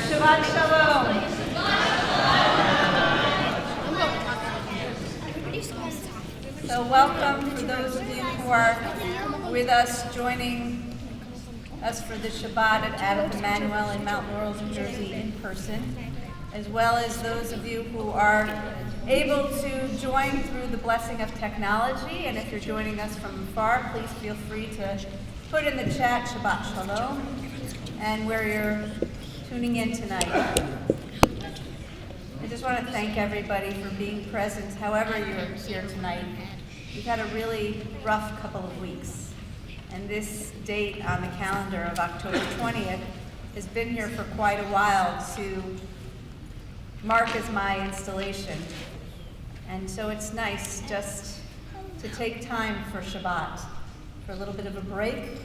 Shabbat Shalom. So welcome for those of you who are with us, joining us for the Shabbat at Adam Emmanuel in Mount Laurel, New Jersey in person, as well as those of you who are able to join through the blessing of technology. And if you're joining us from afar, please feel free to put in the chat Shabbat Shalom and where you're tuning in tonight. I just want to thank everybody for being present, however you're here tonight. We've had a really rough couple of weeks, and this date on the calendar of October 20th has been here for quite a while to mark as my installation. And so it's nice just to take time for Shabbat, for a little bit of a break,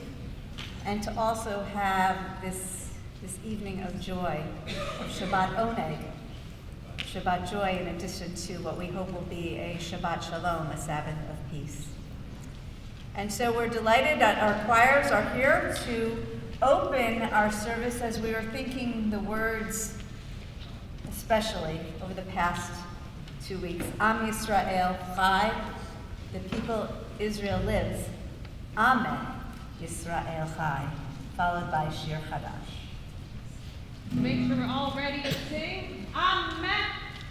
and to also have this evening of joy, of Shabbat Oneg, Shabbat joy, in addition to what we hope will be a Shabbat Shalom, a Sabbath of peace. And so we're delighted that our choirs are here to open our service as we were thinking the words, especially over the past 2 weeks. Am Yisrael Chai, the people Israel lives. Amen, Yisrael Chai, followed by Shir Chadash. Make sure we're all ready to sing. Amen.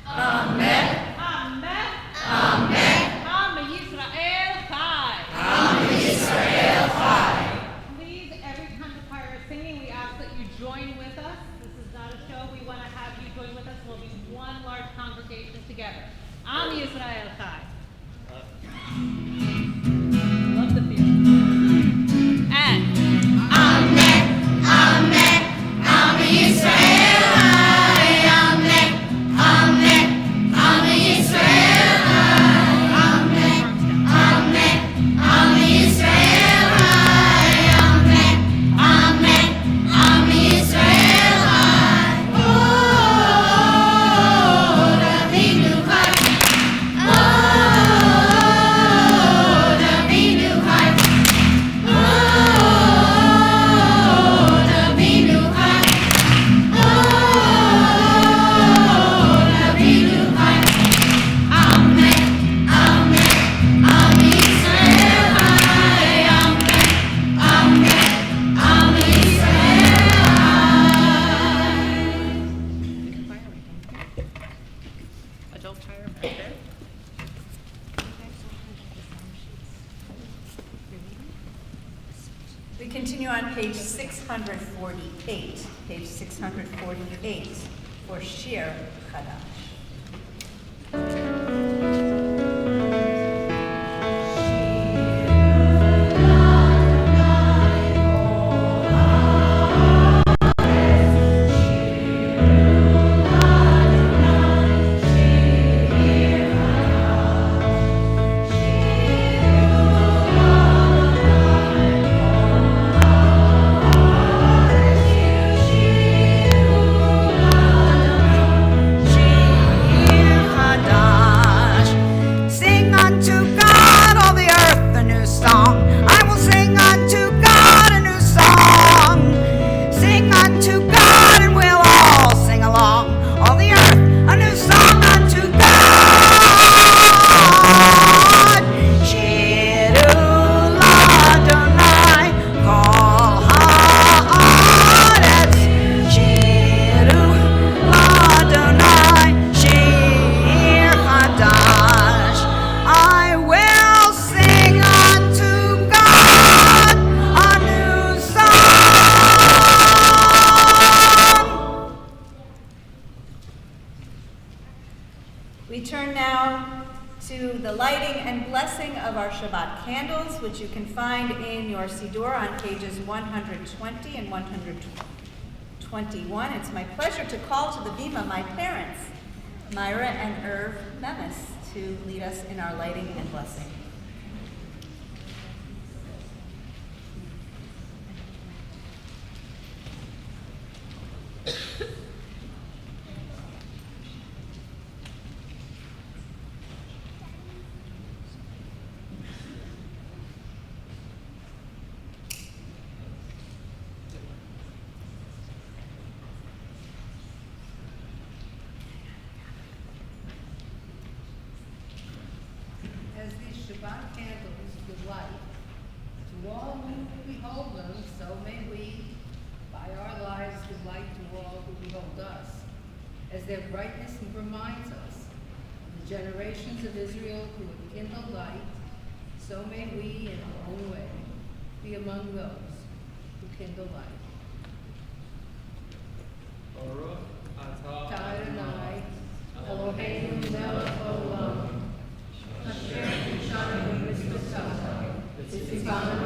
Amen. Amen. Amen. Am Yisrael Chai. Am Yisrael Chai. Please, every time the choir is singing, we ask that you join with us. This is not a show. We want to have you join with us. We'll be one large congregation together. Am Yisrael Chai. Love the feel. And Amen, Amen, Amen Yisrael, Amen, Amen, Amen Yisrael. We continue on page 648, page 648 for Shir Chadash. We turn now to the lighting and blessing of our Shabbat candles, which you can find in your Siddur on pages 120 and 121. It's my pleasure to call to the bima my parents, Myra and Irv Memis, to lead us in our lighting and blessing. As these Shabbat candles give light to all who behold them, so may we, by our lives, give light to all who behold us. As their brightness reminds us of the generations of Israel who have kindled light, so may we, in our own way, be among those who kindle light. Baruch atah Adonai, Eloheinu melech haolam, asher yishanu mitzvotav, v'tzivanu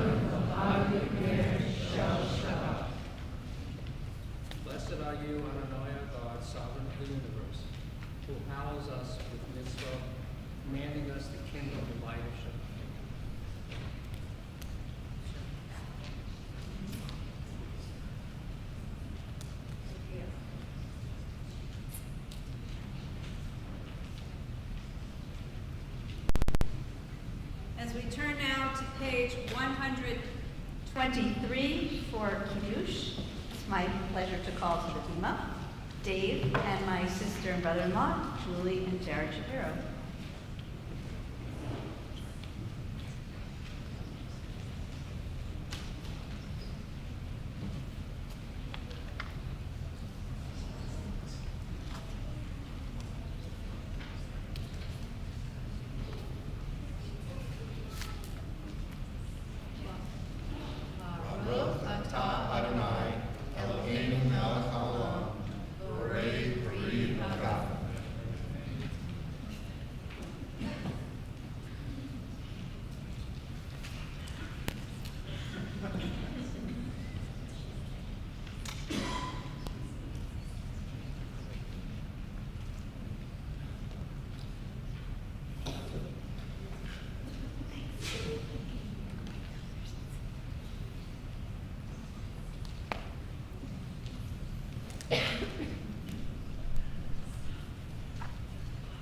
ad yikner shel Shabbat. Blessed are you, Adonai, our God, sovereign of the universe, who hallows us with mitzvah, commanding us to kindle the light of Shabbat. As we turn now to page 123 for Kiddush, it's my pleasure to call to the bima Dave and my sister and brother-in-law, Julie and Jared Shapiro. Baruch atah Adonai, Eloheinu melech haolam, borei peri hagafen.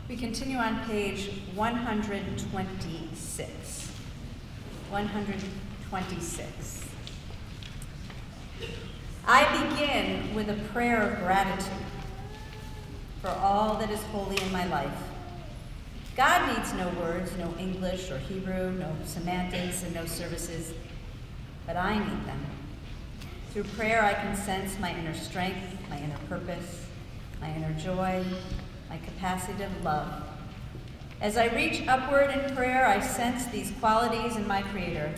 We continue on page 126. 126. I begin with a prayer of gratitude for all that is holy in my life. God needs no words, no English or Hebrew, no semantics, and no services, but I need them. Through prayer, I can sense my inner strength, my inner purpose, my inner joy, my capacity to love. As I reach upward in prayer, I sense these qualities in my Creator.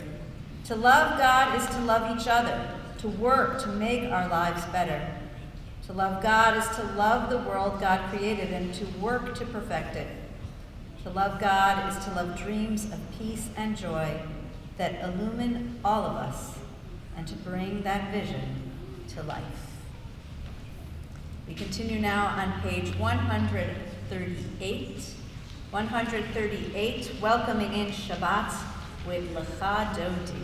To love God is to love each other, to work to make our lives better. To love God is to love the world God created and to work to perfect it. To love God is to love dreams of peace and joy that illumine all of us and to bring that vision to life. We continue now on page 138. 138, welcoming in Shabbat with Lecha Dodi.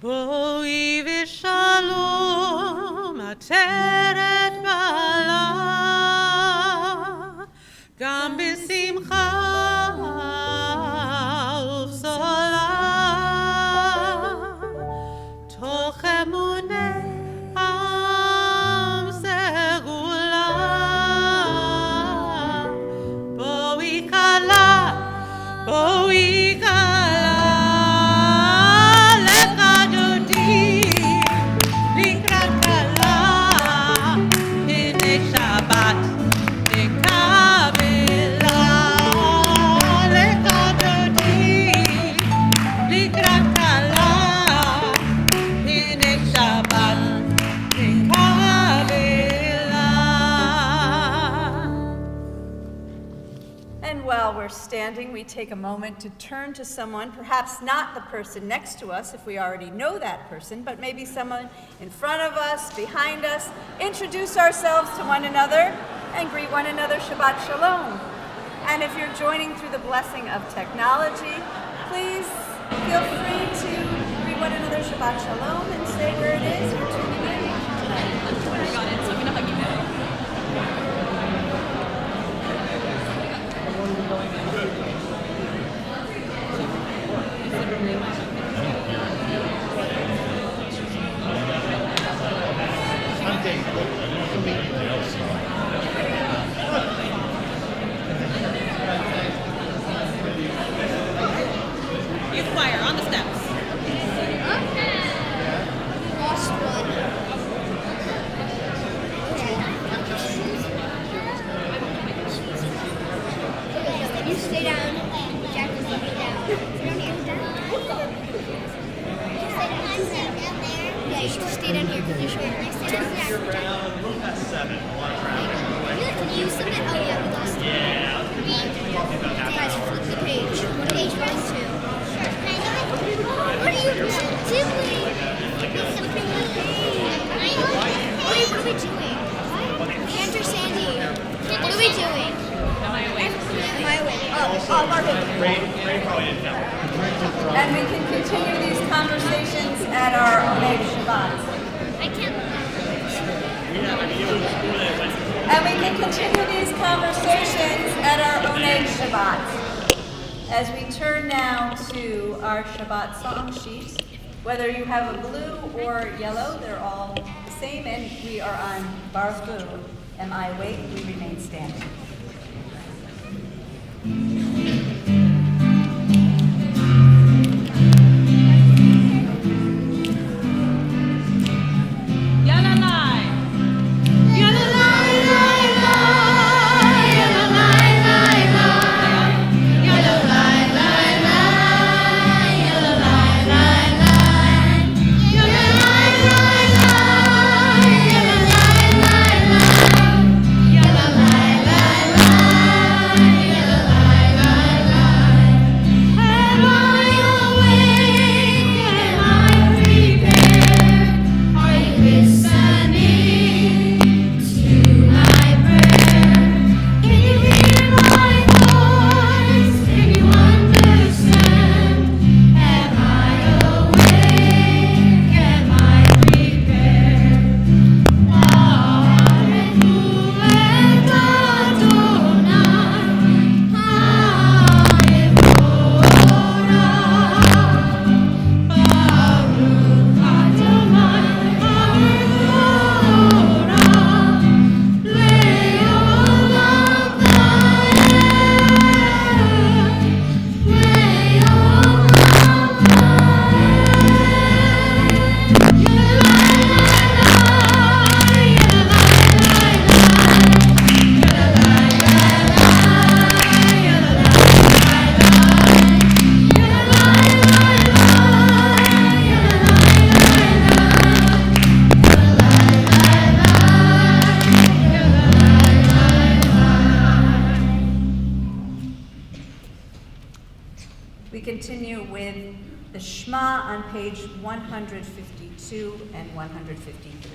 בואי ושלום עטרת בעלה, גם בשמחה ובשולה, תוך אמוני עם סגולה. בואי כלה, בואי כלה, We're standing, we take a moment to turn to someone, perhaps not the person next to us if we already know that person, but maybe someone in front of us, behind us. Introduce ourselves to one another and greet one another Shabbat Shalom. And if you're joining through the blessing of technology, please feel free to greet one another Shabbat Shalom and say where it is you're tuning in tonight. I got it, so I'm gonna hug you now. Youth choir on the steps. stay down here because you're short. Can I stay down here? You're around a little past 7. A lot of traffic. Can you submit? Oh yeah, we lost it. Yeah. Guys, flip the page. What page was 2? Sure. What are you doing? Wait, what are we doing? Cantor Sandy. What are we doing? Am I awake? Oh, Marvin. Ray probably didn't know. And we can continue these conversations at our Oneg Shabbat. I can't. And we can continue these conversations at our Oneg Shabbat. As we turn now to our Shabbat song sheet, whether you have a blue or yellow, they're all the same, and we are on Baruch. Am I awake? We remain standing. We continue with the Shema on page 152 and 153.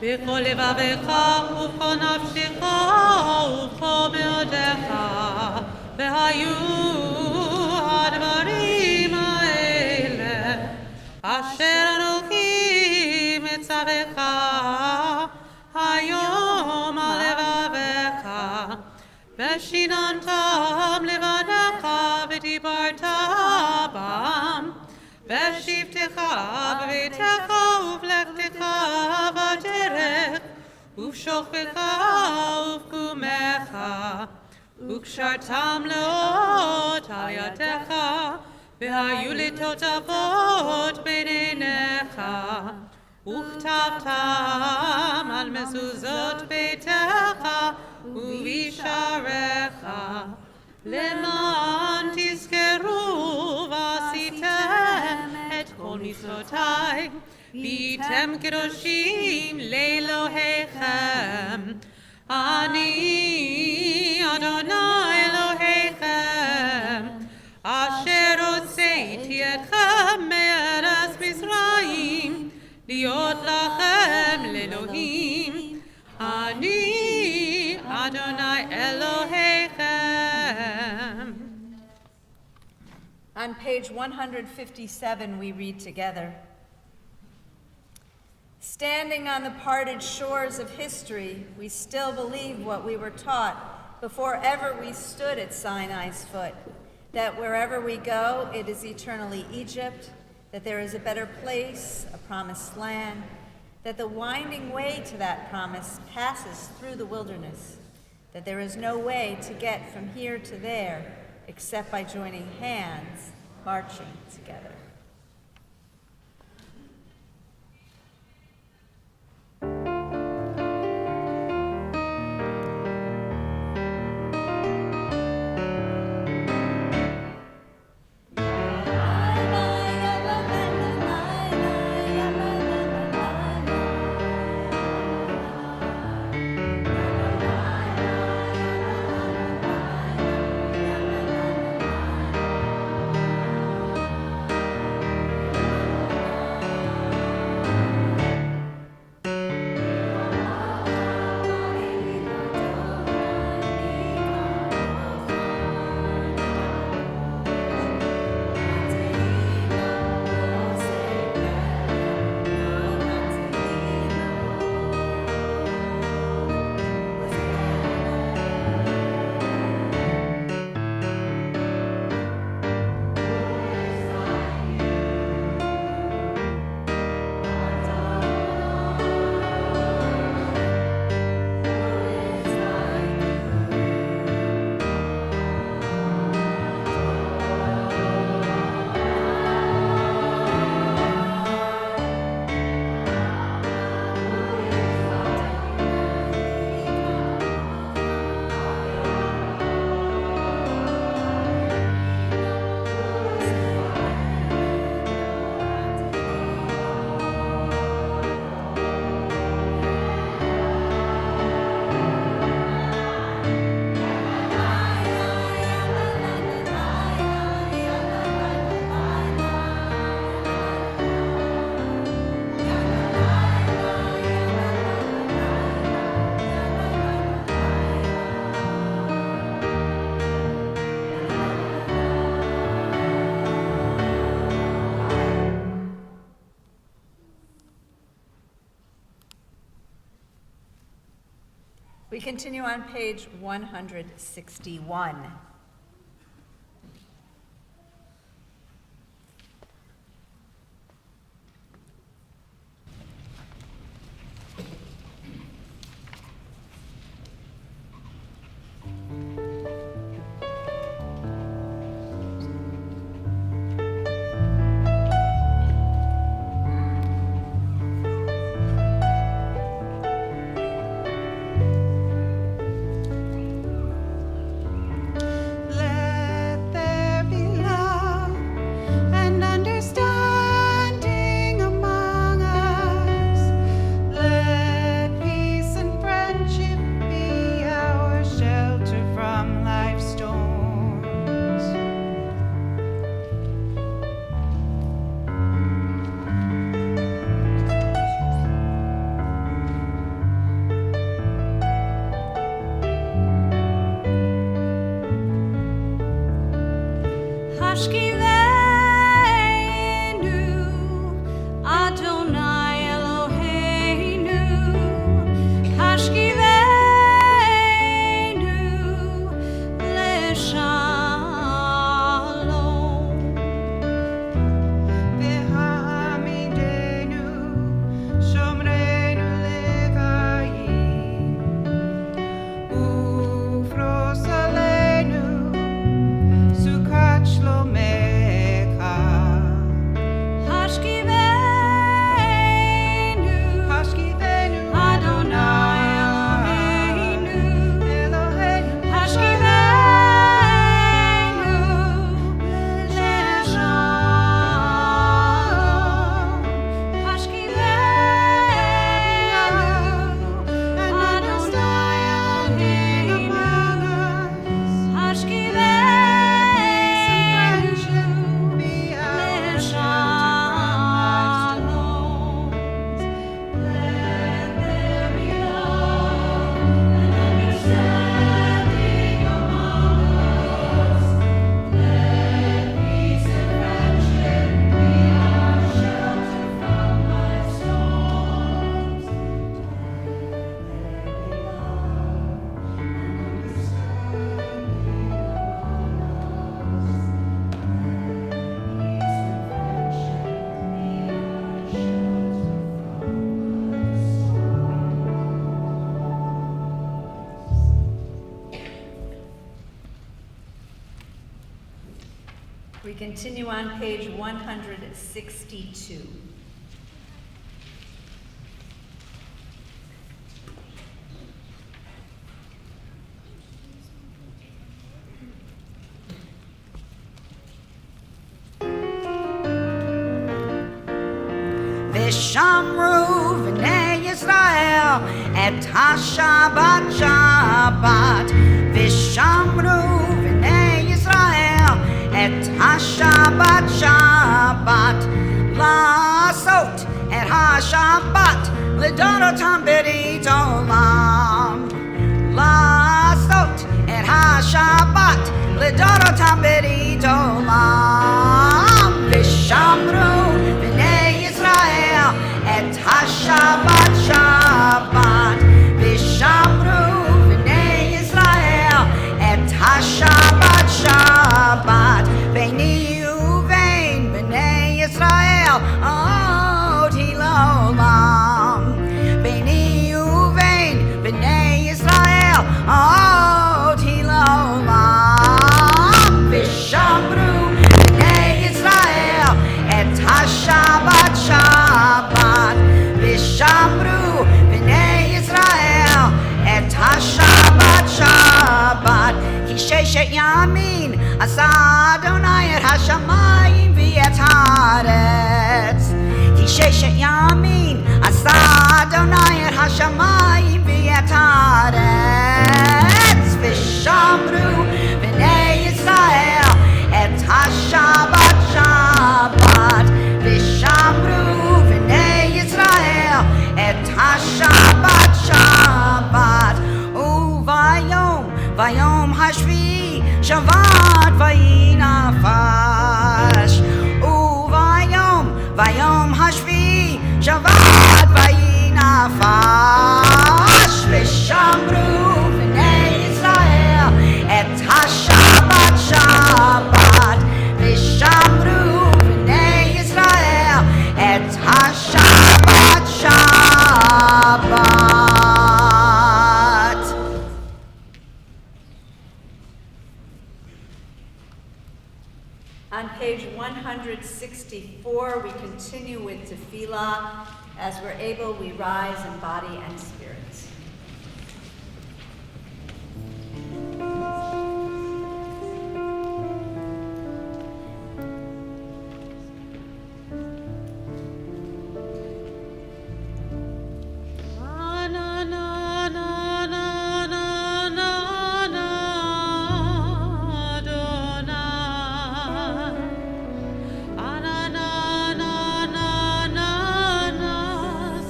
בכל לבבך ובכל נפשך ובכל מאודך, והיו הדברים האלה אשר אנוכי מצווך היום על לבבך, ושיננתם לבניך ודיברת בם, בשבתך בביתך ובלכתך בדרך ובשוכבך ובקומך, וקשרתם לאות על ידך, והיו לטוטפות בין עיניך, וכתבתם על מזוזות ביתך ובשעריך. ישערך, למען תזכרו ועשיתם את כל מצוותיי, והייתם קדושים לאלוהיכם. אני אדוני אלוהיכם, אשר הוצאתי אתכם מארץ מצרים, להיות לכם לאלוהים. אני אדוני אלוהיכם. On page 157, we read together. Standing on the parted shores of history, we still believe what we were taught before ever we stood at Sinai's foot, that wherever we go, it is eternally Egypt, that there is a better place, a promised land, that the winding way to that promise passes through the wilderness, that there is no way to get from here to there except by joining hands, marching together. We continue on page 161. Lo me We continue on page 162. ושמרו בני ישראל את השבת שבת ושמרו בני ישראל את השבת שבת לעשות את השבת לדורותם ברית עולם לעשות את השבת לדורותם ברית עולם ושמרו בני ישראל את השבת שבת ושמרו בני ישראל את השבת שבת ביני ובין בני ישראל עוד היא לעולם ביני ובין בני ישראל עוד היא לעולם ושמרו בני ישראל את השבת שבת ושמרו בני ישראל את השבת שבת כי ששת ימים עשה אדוני את השמיים ואת הארץ כי ששת ימים עשה אדוני את השמיים ואת הארץ ושמרו בני ישראל את השבת שבת ושמרו בני ישראל את השבת שבת וביום השביעי שבת ויהי נפש וביום השביעי שבת ויהי נפש ושמרו בני ישראל את השבת שבת ושמרו בני ישראל את השבת שבת. On page 164, we continue with tefillah. As we're able, we rise in body and spirit.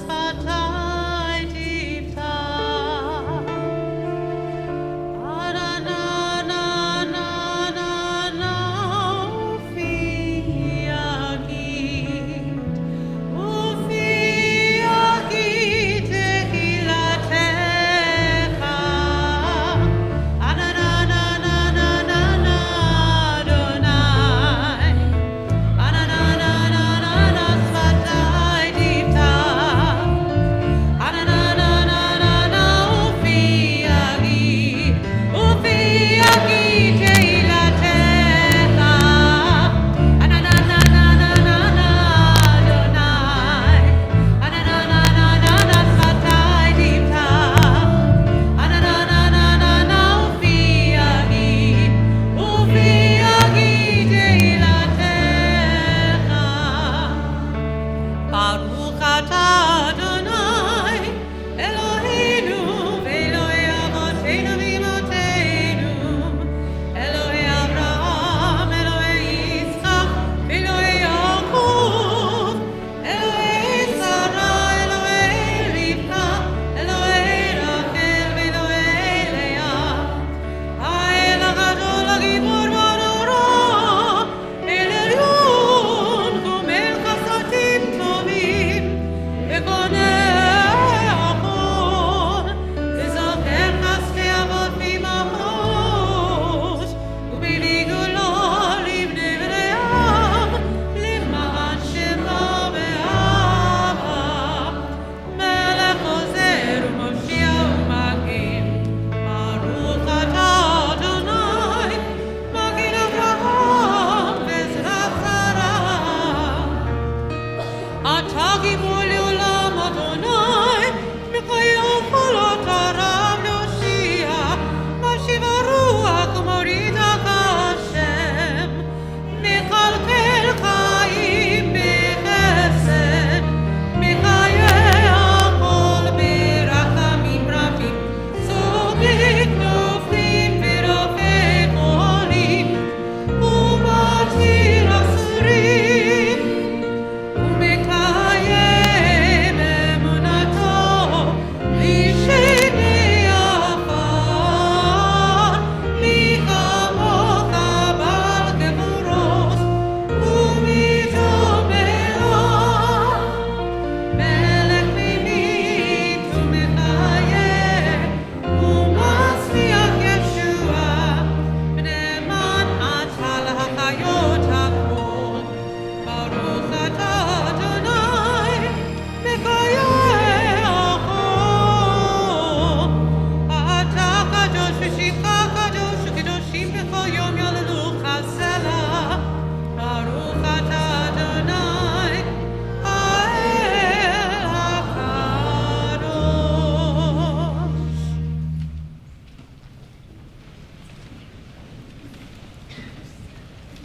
Sfatai tifta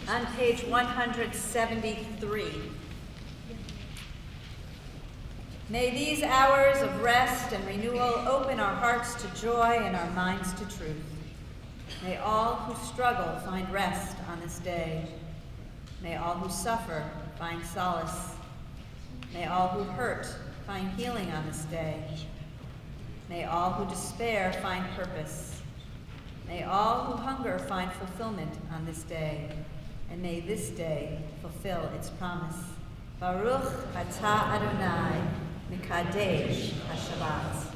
On page 173. May these hours of rest and renewal open our hearts to joy and our minds to truth. May all who struggle find rest on this day. May all who suffer find solace. May all who hurt find healing on this day. May all who despair find purpose. May all who hunger find fulfillment on this day. And may this day fulfill its promise. Baruch atah Adonai, Mikadesh HaShabbat.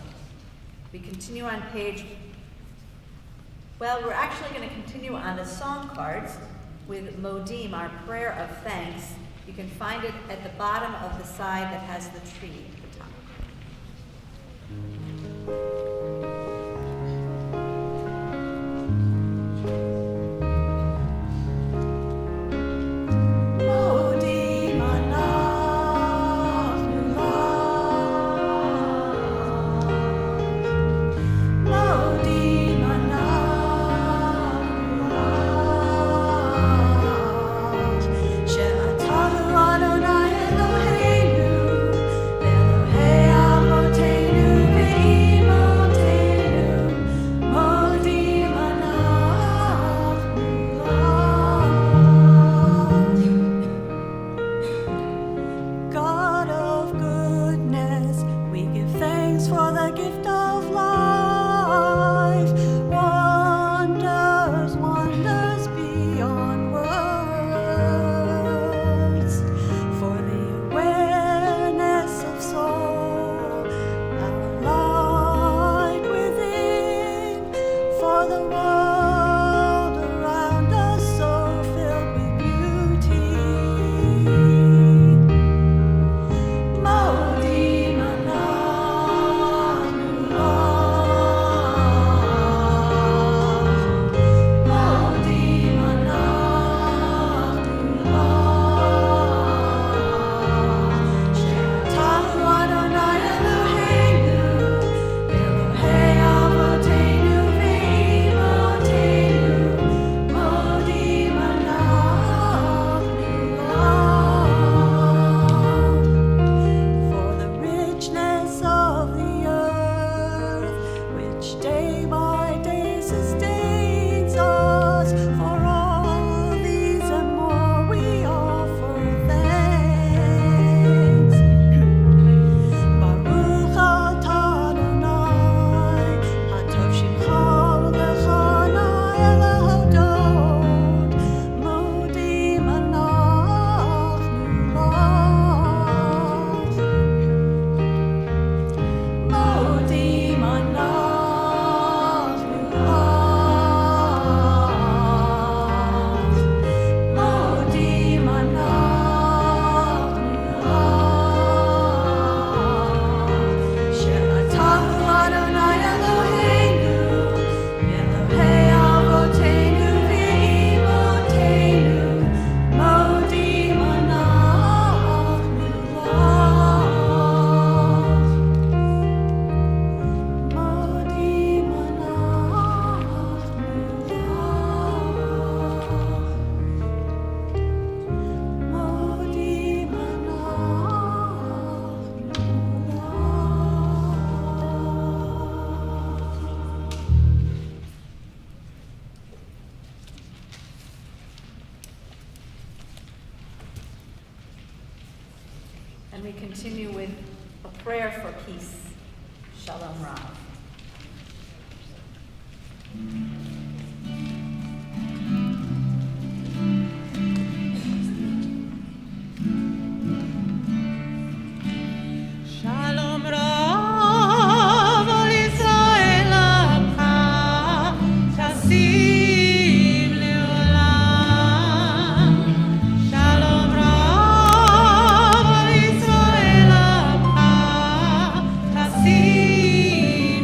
We continue on page, well, we're actually going to continue on the song cards with Modim, our prayer of thanks. You can find it at the bottom of the side that has the tree at the top. And we continue with a prayer for peace. Shalom Rav. Shalom Rav ol Yisrael Amcha Tasim Leolam. Shalom Rav ol Yisrael Amcha Tasim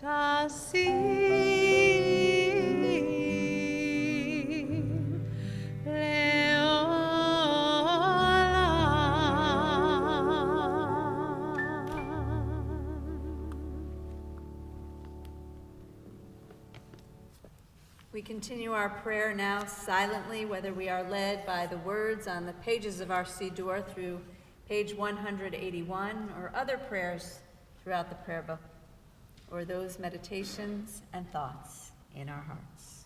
tasim We continue our prayer now silently, whether we are led by the words on the pages of our Siddur through page 181 or other prayers throughout the prayer book, or those meditations and thoughts in our hearts.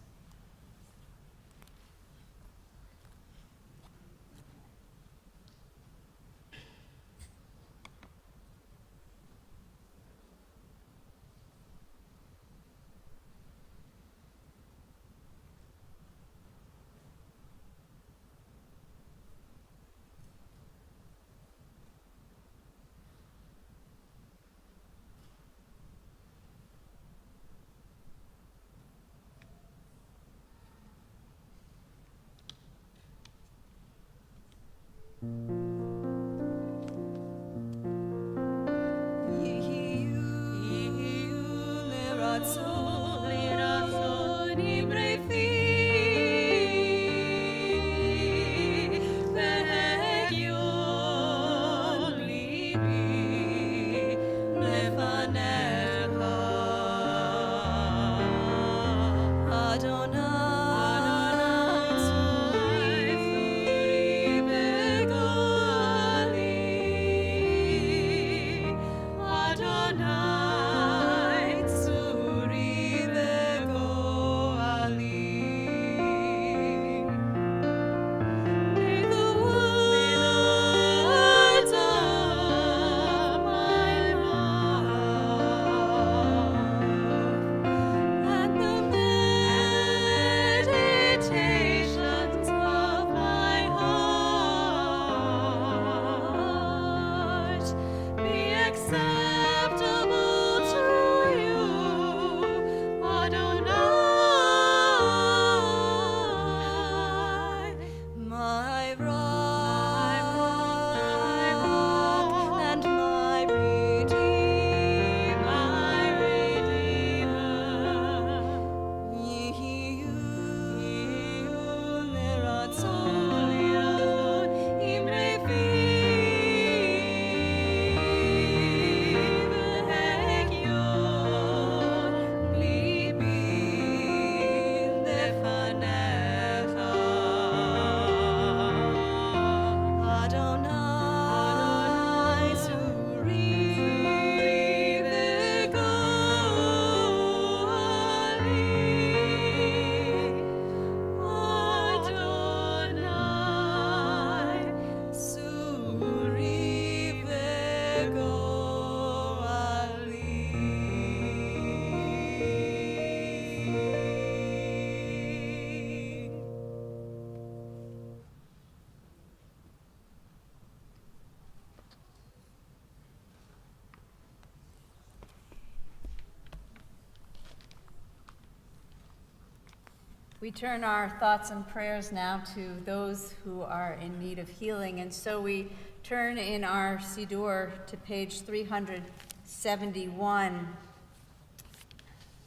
We turn our thoughts and prayers now to those who are in need of healing, and so we turn in our Siddur to page 371.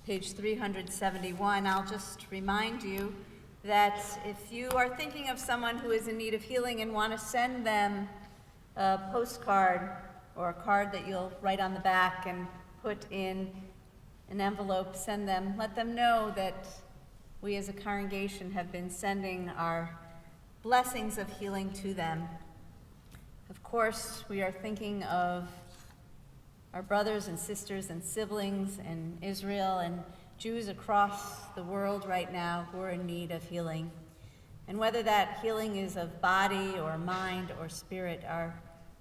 Page 371, I'll just remind you that if you are thinking of someone who is in need of healing and want to send them a postcard or a card that you'll write on the back and put in an envelope, send them, let them know that we as a congregation have been sending our blessings of healing to them. Of course, we are thinking of our brothers and sisters and siblings in Israel and Jews across the world right now who are in need of healing. And whether that healing is of body or mind or spirit, our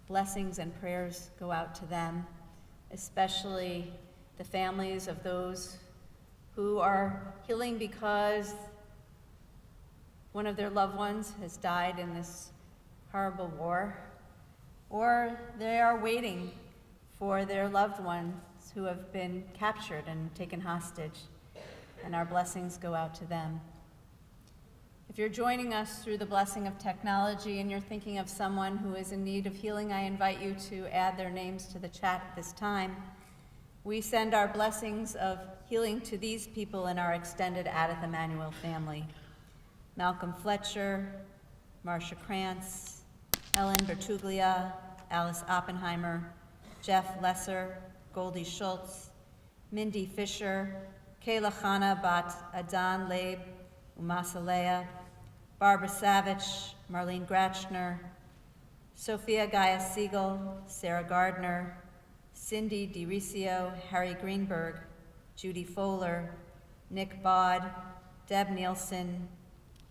blessings and prayers go out to them, especially the families of those who are healing because one of their loved ones has died in this horrible war, or they are waiting for their loved ones who have been captured and taken hostage, and our blessings go out to them. If you're joining us through the blessing of technology and you're thinking of someone who is in need of healing, I invite you to add their names to the chat at this time. We send our blessings of healing to these people in our extended Adith Emanuel family. Malcolm Fletcher, Marcia Krantz, Ellen Bertuglia, Alice Oppenheimer, Jeff Lesser, Goldie Schultz, Mindy Fisher, Kayla Chana Bat Adan Leib, Umasalea, Barbara Savage, Marlene Gratchner, Sophia Gaia Siegel, Sarah Gardner, Cindy DiRicio, Harry Greenberg, Judy Foler, Nick Bod, Deb Nielsen,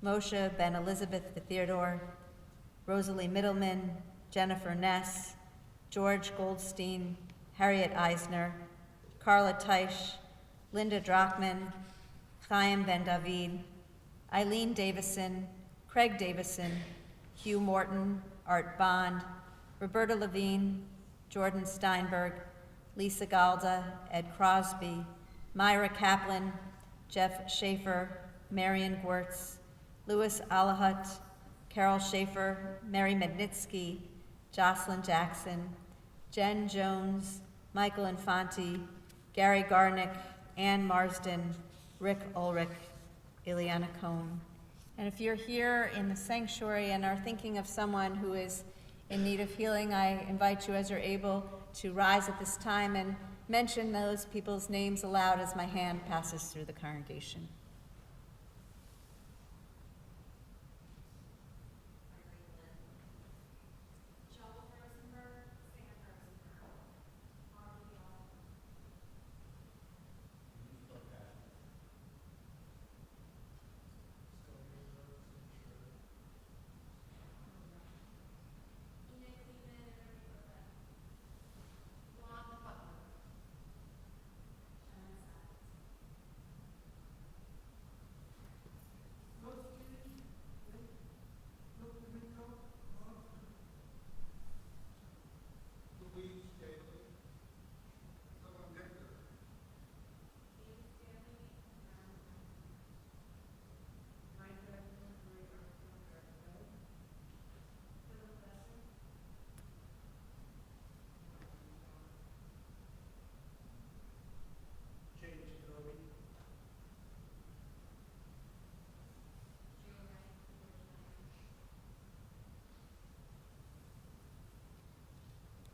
Moshe Ben Elizabeth Theodore, Rosalie Middleman, Jennifer Ness, George Goldstein, Harriet Eisner, Carla Teisch, Linda Drachman, Chaim Ben David, Eileen Davison, Craig Davison, Hugh Morton, Art Bond, Roberta Levine, Jordan Steinberg, Lisa Galda, Ed Crosby, Myra Kaplan, Jeff Schaefer, Marion Gwertz, Louis Alahut, Carol Schaefer, Mary Mednitsky, Jocelyn Jackson, Jen Jones, Michael Infante, Gary Garnick, Ann Marsden, Rick Ulrich, Ileana Cohn. And if you're here in the sanctuary and are thinking of someone who is in need of healing, I invite you, as you're able, to rise at this time and mention those people's names aloud as my hand passes through the congregation.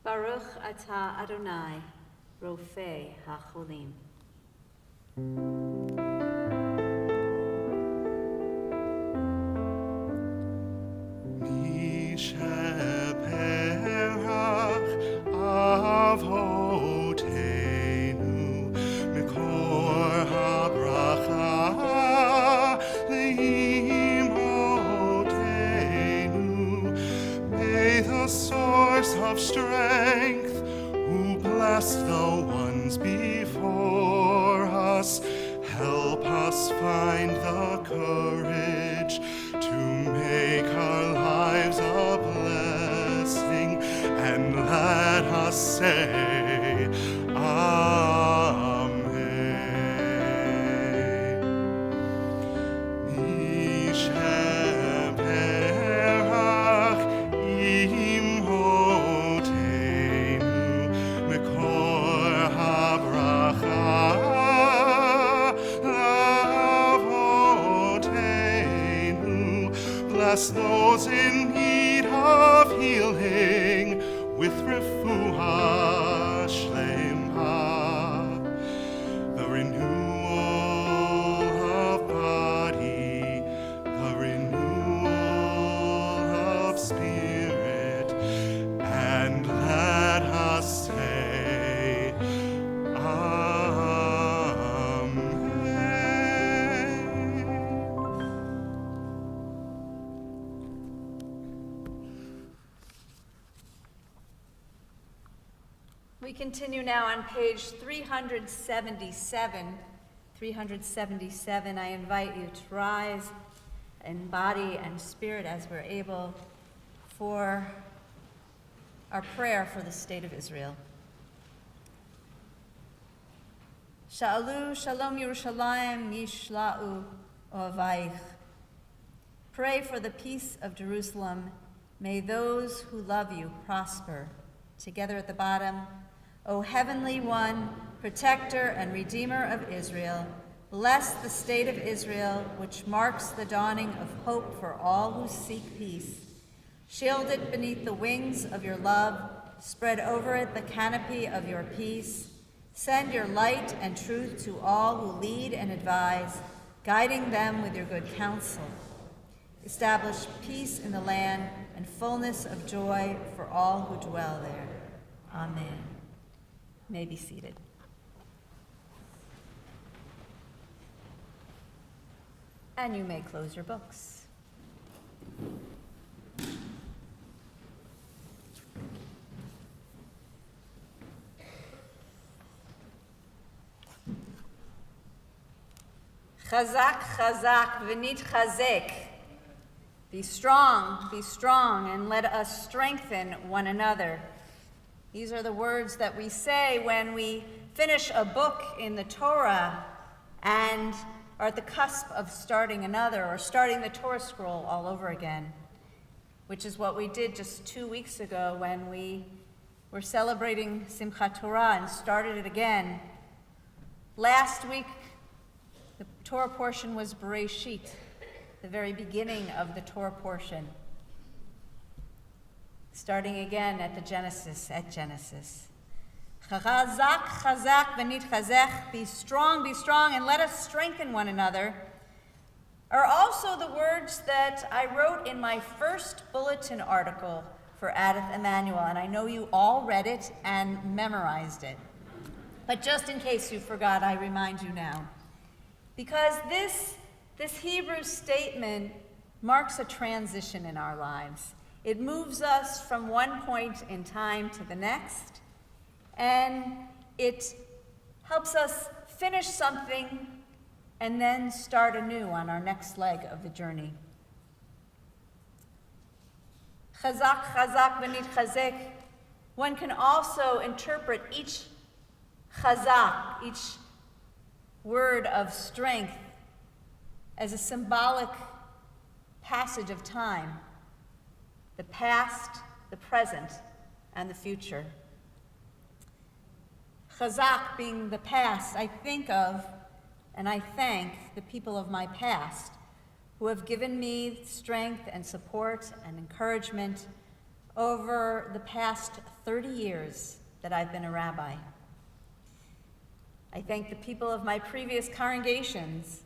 Baruch atah Adonai, Rofei HaCholim. Misheperach avotenu mikor habracha leimotenu. May the source of strength, who blessed the ones before us, help us find the courage to make our lives a blessing, and let us say, Amen. Misheperach imotenu mikor habracha lavotenu. Bless those in need of healing with refuah shlema, the renewal of body, the renewal of spirit, and let us say, Amen. We continue now on page 377. 377, I invite you to rise in body and spirit as we're able for our prayer for the state of Israel. Sha'alu shalom Yerushalayim mishla'u ovaich. Pray for the peace of Jerusalem. May those who love you prosper. Together at the bottom, O Heavenly One, protector and redeemer of Israel, bless the state of Israel, which marks the dawning of hope for all who seek peace. Shield it beneath the wings of your love, spread over it the canopy of your peace. Send your light and truth to all who lead and advise, guiding them with your good counsel. Establish peace in the land and fullness of joy for all who dwell there. Amen. You may be seated. And you may close your books. Chazak, chazak, v'nit chazek. Be strong, and let us strengthen one another. These are the words that we say when we finish a book in the Torah and are at the cusp of starting another, or starting the Torah scroll all over again, which is what we did just 2 weeks ago when we were celebrating Simchat Torah and started it again. Last week, the Torah portion was Bereshit, the very beginning of the Torah portion. Starting again at Genesis. Chazak, chazak, v'nit chazech, be strong, and let us strengthen one another, are also the words that I wrote in my first bulletin article for Adith Emanuel, and I know you all read it and memorized it. But just in case you forgot, I remind you now. Because this Hebrew statement marks a transition in our lives. It moves us from one point in time to the next, and it helps us finish something and then start anew on our next leg of the journey. Chazak, chazak, v'nit chazek. One can also interpret each chazak, each word of strength, as a symbolic passage of time, the past, the present, and the future. Chazak being the past, I think of and I thank the people of my past who have given me strength and support and encouragement over the past 30 years that I've been a rabbi. I thank the people of my previous congregations,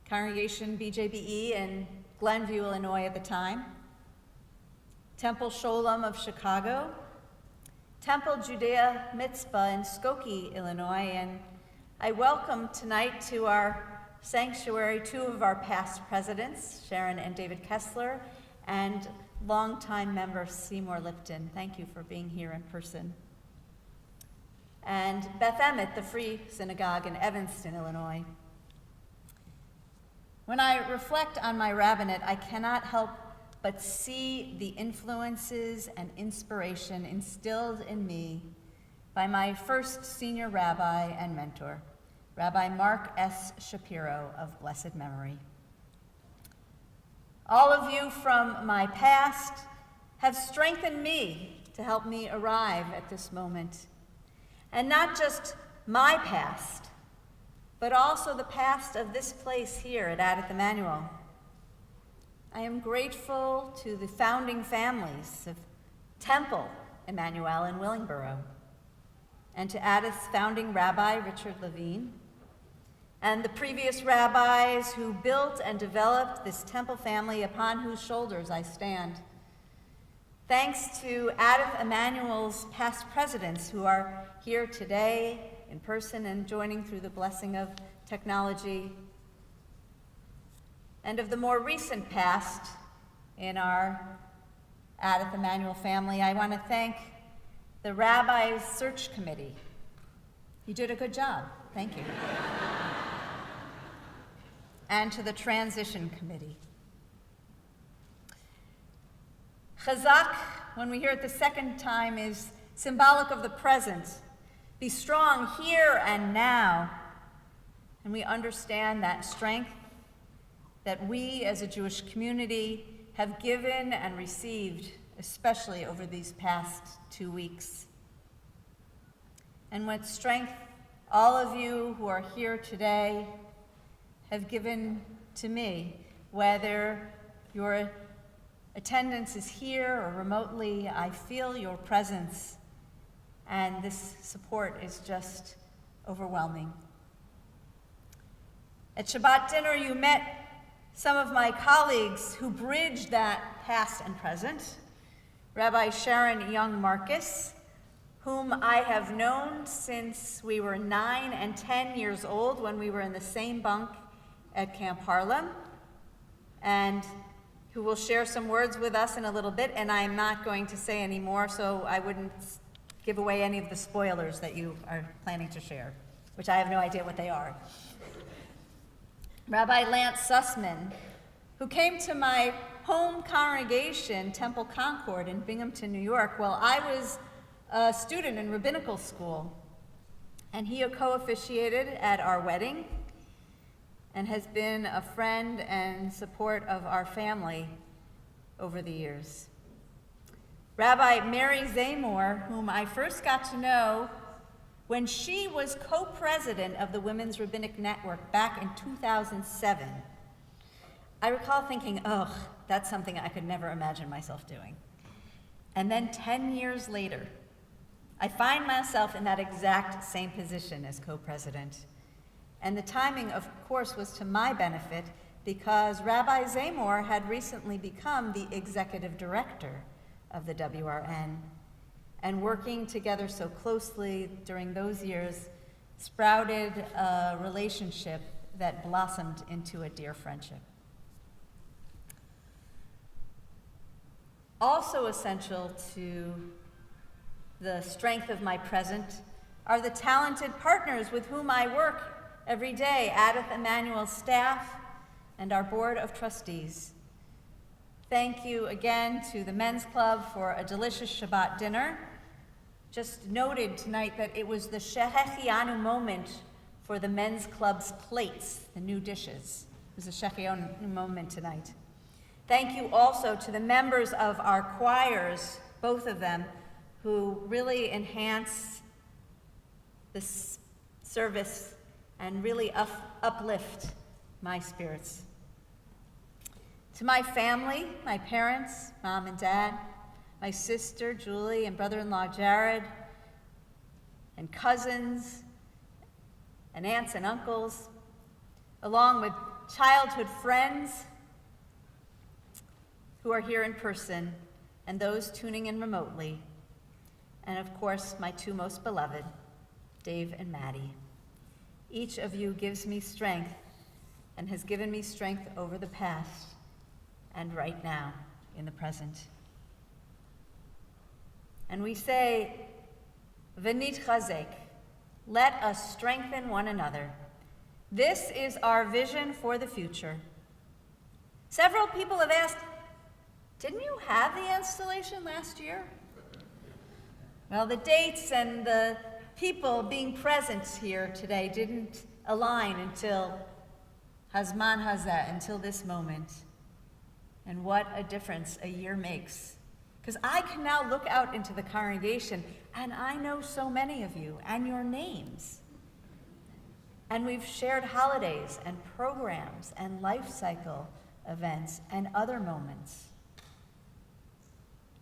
Congregation BJBE in Glenview, Illinois at the time, Temple Sholem of Chicago, Temple Judea Mitzvah in Skokie, Illinois, and I welcome tonight to our sanctuary 2 of our past presidents, Sharon and David Kessler, and longtime member Seymour Lipton. Thank you for being here in person. And Beth Emmet, the Free Synagogue in Evanston, Illinois. When I reflect on my rabbinate, I cannot help but see the influences and inspiration instilled in me by my first senior rabbi and mentor, Rabbi Mark S. Shapiro of blessed memory. All of you from my past have strengthened me to help me arrive at this moment. And not just my past, but also the past of this place here at Adith Emanuel. I am grateful to the founding families of Temple Emanuel in Willingboro, and to Adith's founding rabbi, Richard Levine, and the previous rabbis who built and developed this Temple family upon whose shoulders I stand. Thanks to Adith Emanuel's past presidents who are here today in person and joining through the blessing of technology, and of the more recent past in our Adith Emanuel family, I want to thank the Rabbi's Search Committee. You did a good job. Thank you. And to the Transition Committee. Chazak, when we hear it the second time, is symbolic of the present. Be strong here and now. And we understand that strength that we as a Jewish community have given and received, especially over these past 2 weeks. And with strength all of you who are here today have given to me, whether your attendance is here or remotely. I feel your presence, and this support is just overwhelming. At Shabbat dinner, you met some of my colleagues who bridged that past and present. Rabbi Sharon Young Marcus, whom I have known since we were 9 and 10 years old when we were in the same bunk at Camp Harlem, and who will share some words with us in a little bit, and I'm not going to say any more so I wouldn't give away any of the spoilers that you are planning to share, which I have no idea what they are. Rabbi Lance Sussman, who came to my home congregation, Temple Concord in Binghamton, New York, while I was a student in rabbinical school. And he co-officiated at our wedding and has been a friend and support of our family over the years. Rabbi Mary Zamor, whom I first got to know when she was co-president of the Women's Rabbinic Network back in 2007. I recall thinking, ugh, that's something I could never imagine myself doing. And then 10 years later, I find myself in that exact same position as co-president. And the timing, of course, was to my benefit because Rabbi Zamor had recently become the executive director of the WRN. And working together so closely during those years sprouted a relationship that blossomed into a dear friendship. Also essential to the strength of my present are the talented partners with whom I work every day, Adith Emanuel's staff and our board of trustees. Thank you again to the Men's Club for a delicious Shabbat dinner. Just noted tonight that it was the Shehechianu moment for the Men's Club's plates, the new dishes. It was a Shehechianu moment tonight. Thank you also to the members of our choirs, both of them, who really enhance this service and really uplift my spirits. To my family, my parents, mom and dad, my sister, Julie, and brother-in-law, Jared, and cousins, and aunts and uncles, along with childhood friends who are here in person, and those tuning in remotely, and of course, my two most beloved, Dave and Maddie. Each of you gives me strength and has given me strength over the past and right now in the present. And we say, V'nit chazek, let us strengthen one another. This is our vision for the future. Several people have asked, didn't you have the installation last year? Well, the dates and the people being present here today didn't align until Hazman Hazeh, until this moment. And what a difference a year makes. Because I can now look out into the congregation and I know so many of you and your names. And we've shared holidays and programs and life cycle events and other moments.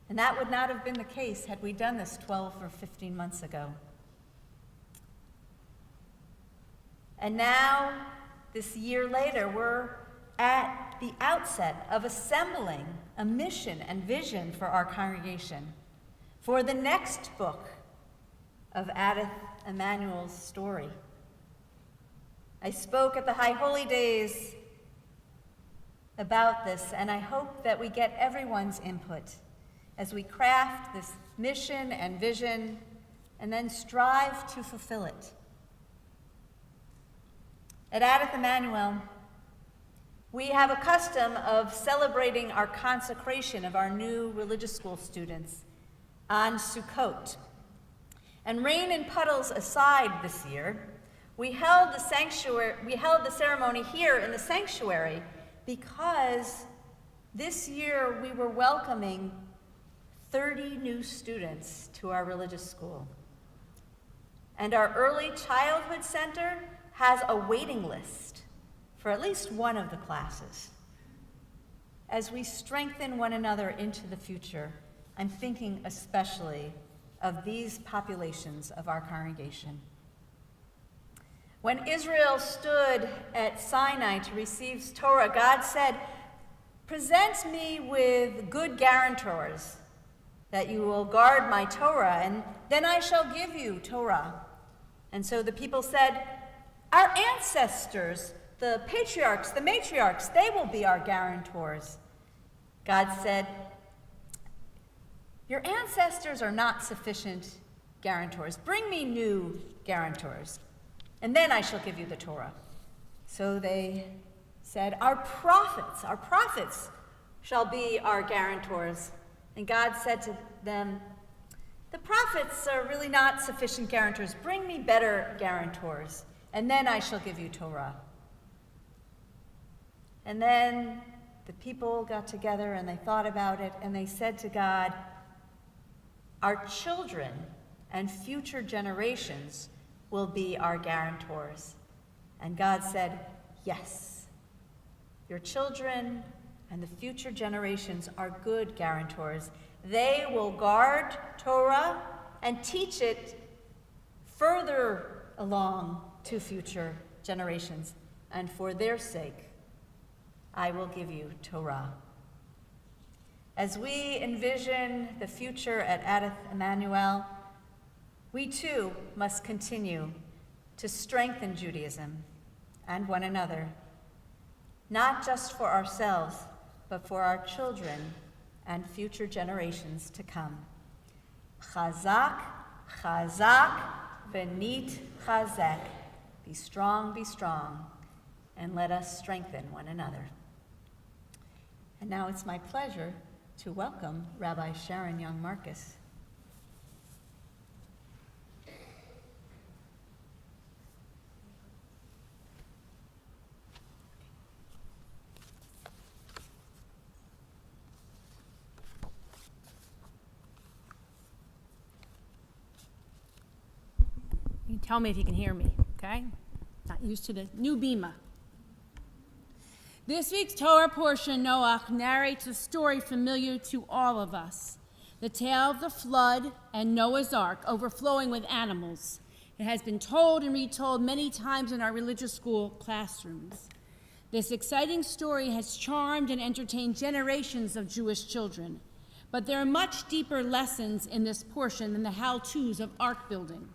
And that would not have been the case had we done this 12 or 15 months ago. And now, this year later, we're at the outset of assembling a mission and vision for our congregation, for the next book of Adith Emanuel's story. I spoke at the High Holy Days about this, and I hope that we get everyone's input as we craft this mission and vision and then strive to fulfill it. At Adith Emanuel, we have a custom of celebrating our consecration of our new religious school students on Sukkot. And rain and puddles aside this year, we held the ceremony here in the sanctuary because this year we were welcoming 30 new students to our religious school. And our early childhood center has a waiting list for at least one of the classes. As we strengthen one another into the future, I'm thinking especially of these populations of our congregation. When Israel stood at Sinai to receive Torah, God said, "Present me with good guarantors, that you will guard my Torah, and then I shall give you Torah." And so the people said, "Our ancestors, the patriarchs, the matriarchs, they will be our guarantors." God said, "Your ancestors are not sufficient guarantors. Bring me new guarantors, and then I shall give you the Torah." So they said, our prophets shall be our guarantors. And God said to them, "The prophets are really not sufficient guarantors. Bring me better guarantors, and then I shall give you Torah." And then the people got together and they thought about it, and they said to God, "Our children and future generations will be our guarantors." And God said, "Yes, your children and the future generations are good guarantors. They will guard Torah and teach it further along to future generations. And for their sake, I will give you Torah." As we envision the future at Adath Emmanuel, we too must continue to strengthen Judaism and one another, not just for ourselves, but for our children and future generations to come. Chazak, chazak, v'nit chazek. Be strong, and let us strengthen one another. And now it's my pleasure to welcome Rabbi Sharon Young Marcus. You tell me if you can hear me, okay? Not used to the new bima. This week's Torah portion, Noach, narrates a story familiar to all of us, the tale of the flood and Noah's Ark overflowing with animals. It has been told and retold many times in our religious school classrooms. This exciting story has charmed and entertained generations of Jewish children, but there are much deeper lessons in this portion than the how-tos of ark building.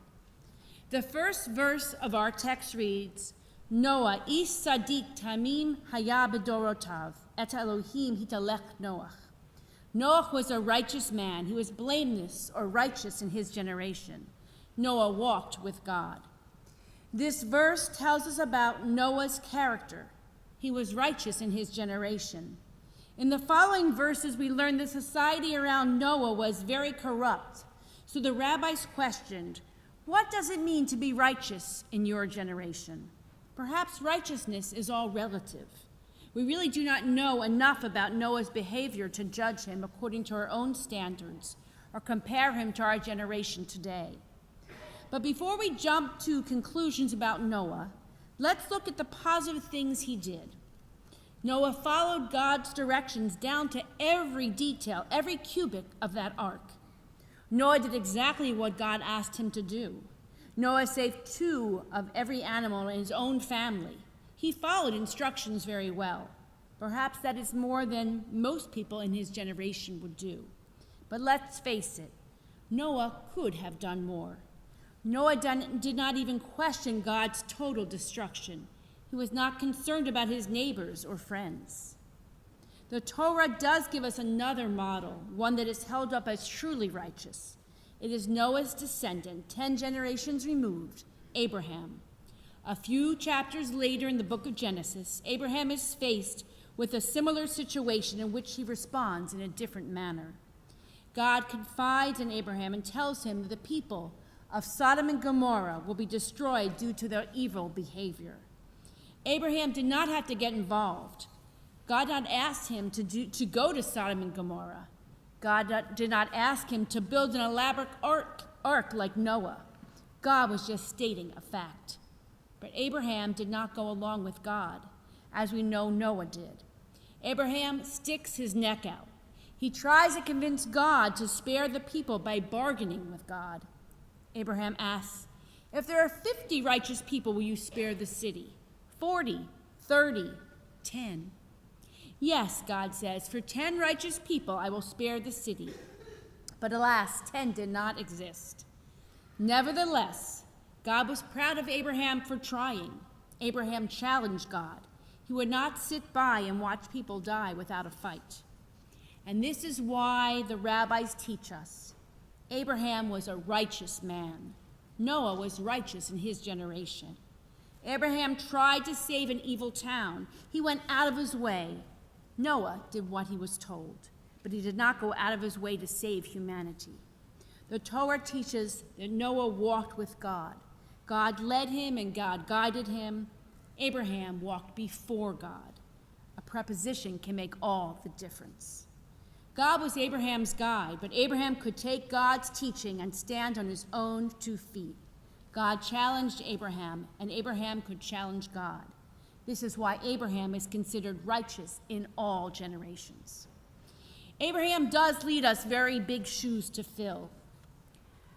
The first verse of our text reads, "Noah, ish sadik tamim haya bedorotav, et Elohim hitalech Noach." Noach was a righteous man. He was blameless or righteous in his generation. Noah walked with God. This verse tells us about Noah's character. He was righteous in his generation. In the following verses, we learn the society around Noah was very corrupt. So the rabbis questioned, what does it mean to be righteous in your generation? Perhaps righteousness is all relative. We really do not know enough about Noah's behavior to judge him according to our own standards or compare him to our generation today. But before we jump to conclusions about Noah, let's look at the positive things he did. Noah followed God's directions down to every detail, every cubic of that ark. Noah did exactly what God asked him to do. Noah saved 2 of every animal in his own family. He followed instructions very well. Perhaps that is more than most people in his generation would do. But let's face it, Noah could have done more. Noah did not even question God's total destruction. He was not concerned about his neighbors or friends. The Torah does give us another model, one that is held up as truly righteous. It is Noah's descendant, 10 generations removed, Abraham. A few chapters later in the book of Genesis, Abraham is faced with a similar situation in which he responds in a different manner. God confides in Abraham and tells him that the people of Sodom and Gomorrah will be destroyed due to their evil behavior. Abraham did not have to get involved. God did not ask him to go to Sodom and Gomorrah. God did not ask him to build an elaborate ark like Noah. God was just stating a fact. But Abraham did not go along with God, as we know Noah did. Abraham sticks his neck out. He tries to convince God to spare the people by bargaining with God. Abraham asks, "If there are 50 righteous people, will you spare the city? 40, 30, 10? Yes, God says, for 10 righteous people I will spare the city. But alas, 10 did not exist. Nevertheless, God was proud of Abraham for trying. Abraham challenged God. He would not sit by and watch people die without a fight. And this is why the rabbis teach us. Abraham was a righteous man. Noah was righteous in his generation. Abraham tried to save an evil town. He went out of his way. Noah did what he was told, but he did not go out of his way to save humanity. The Torah teaches that Noah walked with God. God led him and God guided him. Abraham walked before God. A preposition can make all the difference. God was Abraham's guide, but Abraham could take God's teaching and stand on his own 2 feet. God challenged Abraham, and Abraham could challenge God. This is why Abraham is considered righteous in all generations. Abraham does lead us very big shoes to fill.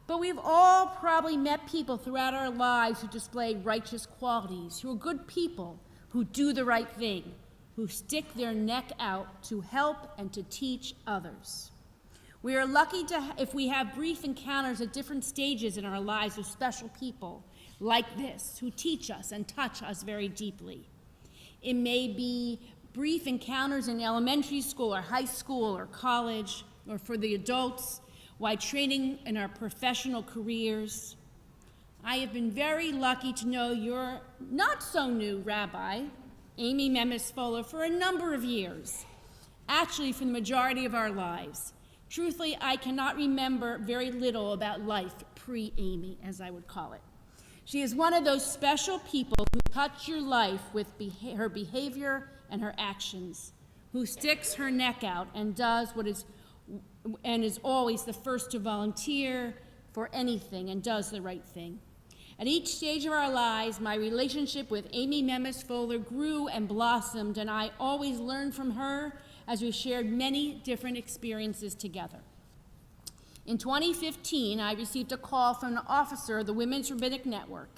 But we've all probably met people throughout our lives who display righteous qualities, who are good people, who do the right thing, who stick their neck out to help and to teach others. We are lucky if we have brief encounters at different stages in our lives with special people like this, who teach us and touch us very deeply. It may be brief encounters in elementary school or high school or college, or for the adults, while training in our professional careers. I have been very lucky to know your not-so-new rabbi, Amy Memis-Foler, for a number of years, actually for the majority of our lives. Truthfully, I cannot remember very little about life pre-Amy, as I would call it. She is one of those special people who touch your life with her behavior and her actions, who sticks her neck out and does what is always the first to volunteer for anything and does the right thing. At each stage of our lives, my relationship with Amy Memis-Foler grew and blossomed, and I always learned from her as we shared many different experiences together. In 2015, I received a call from an officer of the Women's Rabbinic Network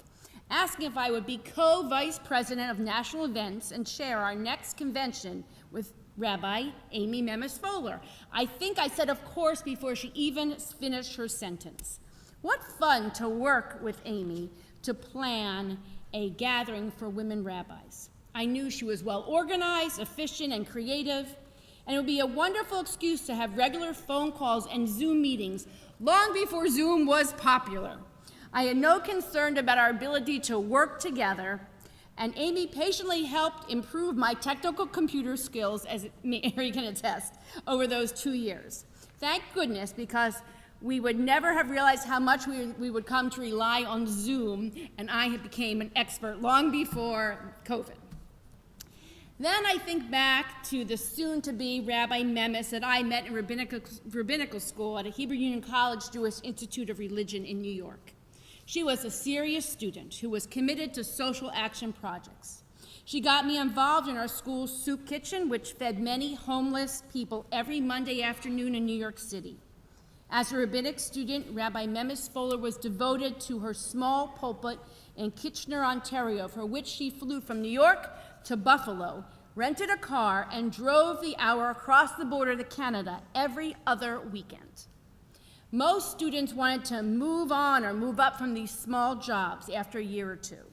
asking if I would be co-vice president of national events and chair our next convention with Rabbi Amy Memis-Foler. I think I said of course before she even finished her sentence. What fun to work with Amy to plan a gathering for women rabbis. I knew she was well organized, efficient, and creative, and it would be a wonderful excuse to have regular phone calls and Zoom meetings long before Zoom was popular. I had no concern about our ability to work together, and Amy patiently helped improve my technical computer skills, as Mary can attest, over those 2 years. Thank goodness, because we would never have realized how much we would come to rely on Zoom, and I became an expert long before COVID. Then I think back to the soon-to-be Rabbi Memis that I met in rabbinical school at a Hebrew Union College Jewish Institute of Religion in New York. She was a serious student who was committed to social action projects. She got me involved in our school's soup kitchen, which fed many homeless people every Monday afternoon in New York City. As a rabbinic student, Rabbi Memis-Foler was devoted to her small pulpit in Kitchener, Ontario, for which she flew from New York to Buffalo, rented a car, and drove the hour across the border to Canada every other weekend. Most students wanted to move on or move up from these small jobs after a year or two.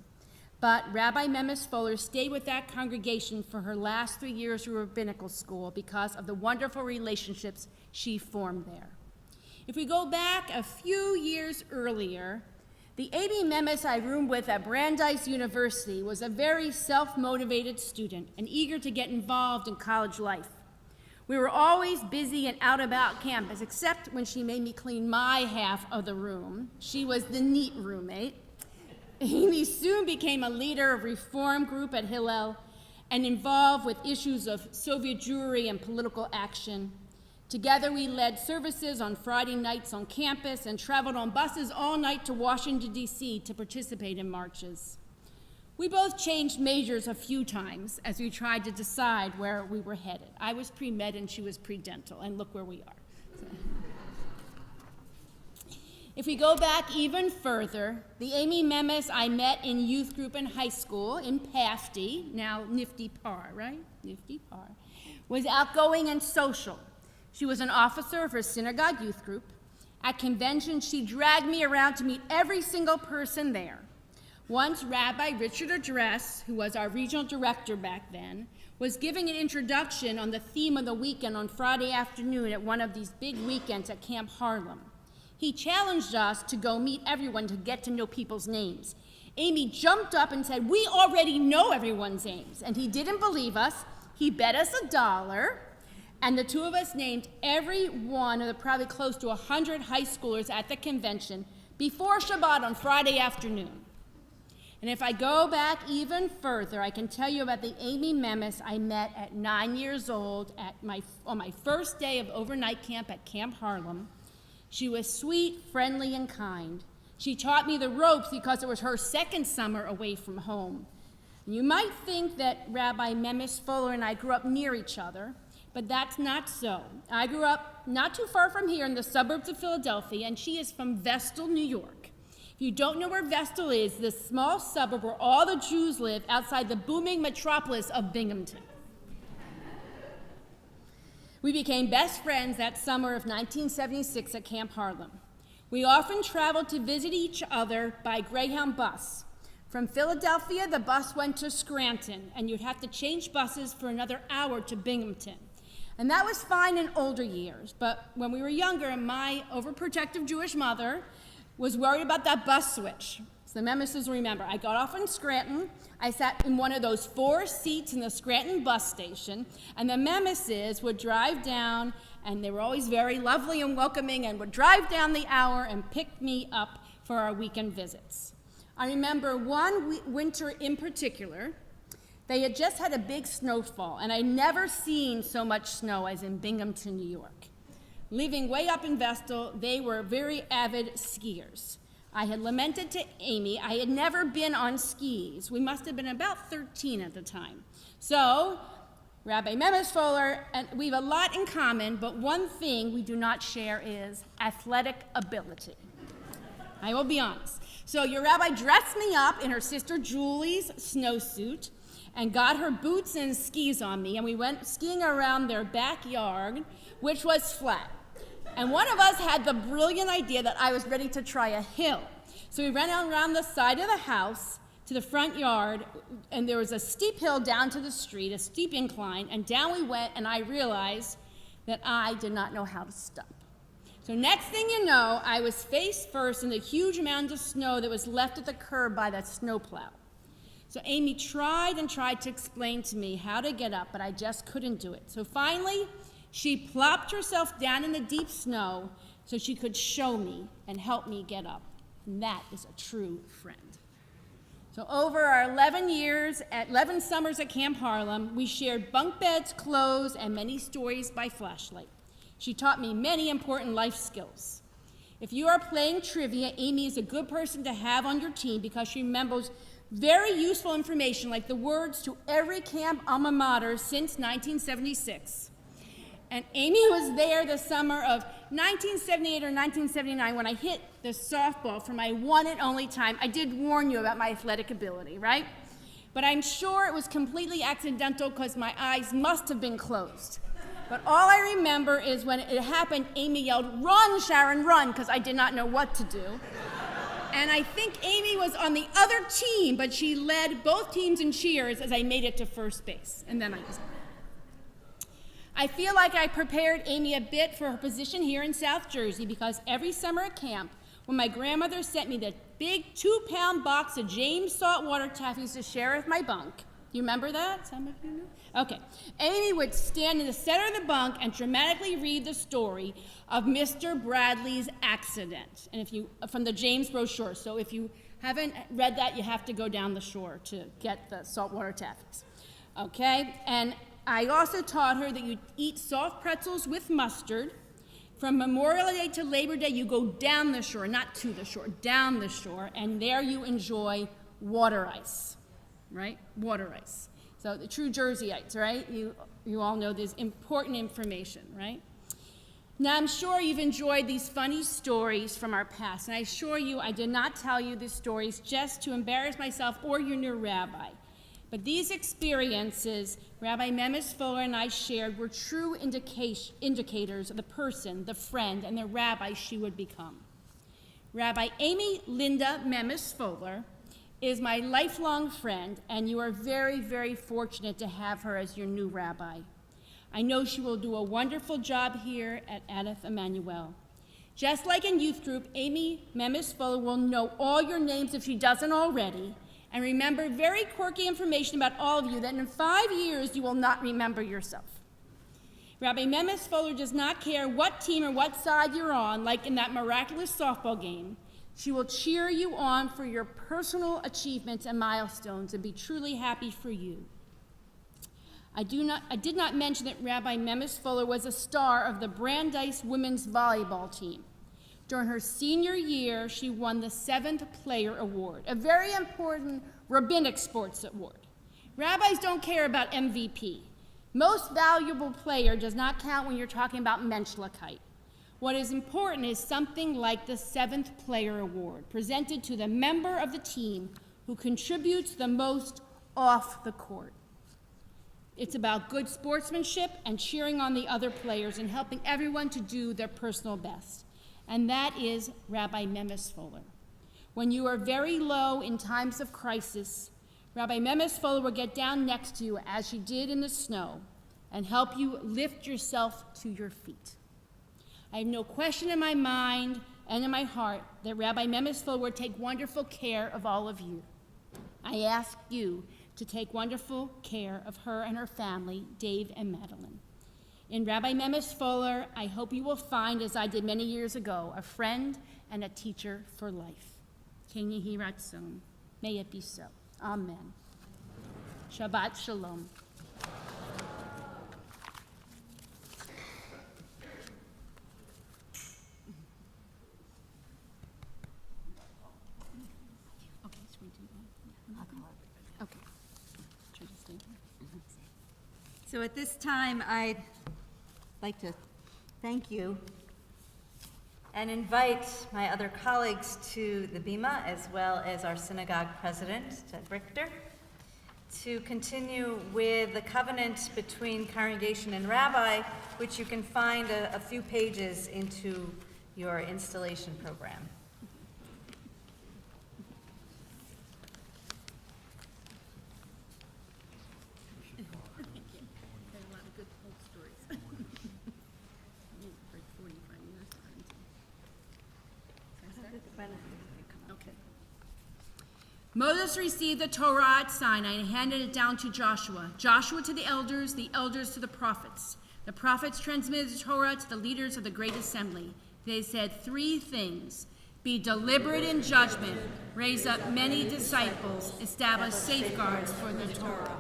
But Rabbi Memis-Foler stayed with that congregation for her last 3 years of rabbinical school because of the wonderful relationships she formed there. If we go back a few years earlier, the Amy Memis I roomed with at Brandeis University was a very self-motivated student and eager to get involved in college life. We were always busy and out about campus, except when she made me clean my half of the room. She was the neat roommate. Amy soon became a leader of reform group at Hillel and involved with issues of Soviet Jewry and political action. Together, we led services on Friday nights on campus and traveled on buses all night to Washington, D.C. to participate in marches. We both changed majors a few times as we tried to decide where we were headed. I was pre-med and she was pre-dental, and look where we are. So. If we go back even further, the Amy Memis I met in youth group in high school in PAFD, now Nifty Par, right? Nifty Par, was outgoing and social. She was an officer of her synagogue youth group. At convention, she dragged me around to meet every single person there. Once, Rabbi Richard Address, who was our regional director back then, was giving an introduction on the theme of the weekend on Friday afternoon at one of these big weekends at Camp Harlem. He challenged us to go meet everyone to get to know people's names. Amy jumped up and said, "We already know everyone's names." And he didn't believe us. He bet us $1, and the two of us named every one of the probably close to 100 high schoolers at the convention before Shabbat on Friday afternoon. And if I go back even further, I can tell you about the Amy Memis I met at 9 years old on my first day of overnight camp at Camp Harlem. She was sweet, friendly, and kind. She taught me the ropes because it was her second summer away from home. And you might think that Rabbi Memis-Foler and I grew up near each other, but that's not so. I grew up not too far from here in the suburbs of Philadelphia, and she is from Vestal, New York. If you don't know where Vestal is, the small suburb where all the Jews live outside the booming metropolis of Binghamton. We became best friends that summer of 1976 at Camp Harlem. We often traveled to visit each other by Greyhound bus. From Philadelphia, the bus went to Scranton, and you'd have to change buses for another hour to Binghamton. And that was fine in older years, but when we were younger, my overprotective Jewish mother was worried about that bus switch. So the Memises remember, I got off in Scranton, I sat in one of those 4 seats in the Scranton bus station, and the Memises would drive down, and they were always very lovely and welcoming, and would drive down the hour and pick me up for our weekend visits. I remember one winter in particular. They had just had a big snowfall, and I'd never seen so much snow as in Binghamton, New York. Living way up in Vestal, they were very avid skiers. I had lamented to Amy I had never been on skis. We must have been about 13 at the time. So, Rabbi Memis-Foler, and we have a lot in common, but one thing we do not share is athletic ability. I will be honest. So your rabbi dressed me up in her sister Julie's snowsuit and got her boots and skis on me, and we went skiing around their backyard, which was flat. And one of us had the brilliant idea that I was ready to try a hill. So we ran around the side of the house to the front yard, and there was a steep hill down to the street, a steep incline, and down we went, and I realized that I did not know how to stop. So next thing you know, I was face first in the huge amount of snow that was left at the curb by that snowplow. So Amy tried and tried to explain to me how to get up, but I just couldn't do it. So finally, she plopped herself down in the deep snow so she could show me and help me get up. And that is a true friend. So over our 11 summers at Camp Harlem, we shared bunk beds, clothes, and many stories by flashlight. She taught me many important life skills. If you are playing trivia, Amy is a good person to have on your team because she remembers very useful information like the words to every camp alma mater since 1976. And Amy was there the summer of 1978 or 1979 when I hit the softball for my one and only time. I did warn you about my athletic ability, right? But I'm sure it was completely accidental because my eyes must have been closed. But all I remember is when it happened, Amy yelled, "Run, Sharon, run," because I did not know what to do. And I think Amy was on the other team, but she led both teams in cheers as I made it to first base. And then I feel like I prepared Amy a bit for her position here in South Jersey because every summer at camp, when my grandmother sent me the big 2-pound box of James saltwater taffies to share with my bunk, do you remember that? Some of you know? Okay. Amy would stand in the center of the bunk and dramatically read the story of Mr. Bradley's accident, and from the James brochure. So if you haven't read that, you have to go down the shore to get the saltwater taffies. Okay? And I also taught her that you eat soft pretzels with mustard. From Memorial Day to Labor Day, you go down the shore, not to the shore, down the shore, and there you enjoy water ice, right? Water ice. So the true Jerseyites, right? You all know this important information, right? Now, I'm sure you've enjoyed these funny stories from our past, and I assure you I did not tell you these stories just to embarrass myself or your new rabbi. But these experiences Rabbi Memis-Foler and I shared were true indicators of the person, the friend, and the rabbi she would become. Rabbi Amy Linda Memis-Foler is my lifelong friend, and you are very, very fortunate to have her as your new rabbi. I know she will do a wonderful job here at Adeth Emmanuel. Just like in youth group, Amy Memis-Foler will know all your names if she doesn't already, and remember very quirky information about all of you that in 5 years you will not remember yourself. Rabbi Memis-Foler does not care what team or what side you're on, like in that miraculous softball game. She will cheer you on for your personal achievements and milestones and be truly happy for you. I did not mention that Rabbi Memis-Foler was a star of the Brandeis women's volleyball team. During her senior year, she won the 7th Player Award, a very important rabbinic sports award. Rabbis don't care about MVP. Most valuable player does not count when you're talking about menschlichkeit. What is important is something like the 7th Player Award, presented to the member of the team who contributes the most off the court. It's about good sportsmanship and cheering on the other players and helping everyone to do their personal best. And that is Rabbi Memis-Foler. When you are very low in times of crisis, Rabbi Memis-Foler will get down next to you, as she did in the snow, and help you lift yourself to your feet. I have no question in my mind and in my heart that Rabbi Memis-Foler will take wonderful care of all of you. I ask you to take wonderful care of her and her family, Dave and Madeline. In Rabbi Memis-Foler, I hope you will find, as I did many years ago, a friend and a teacher for life. Ken Yehi Ratzon. May it be so. Amen. Shabbat Shalom. So at this time, I'd like to thank you and invite my other colleagues to the Bima, as well as our synagogue president, Ted Richter, to continue with the covenant between congregation and rabbi, which you can find a few pages into your installation program. Moses received the Torah at Sinai and handed it down to Joshua. Joshua to the elders to the prophets. The prophets transmitted the Torah to the leaders of the great assembly. They said 3 things: be deliberate in judgment, raise up many disciples, establish safeguards for the Torah.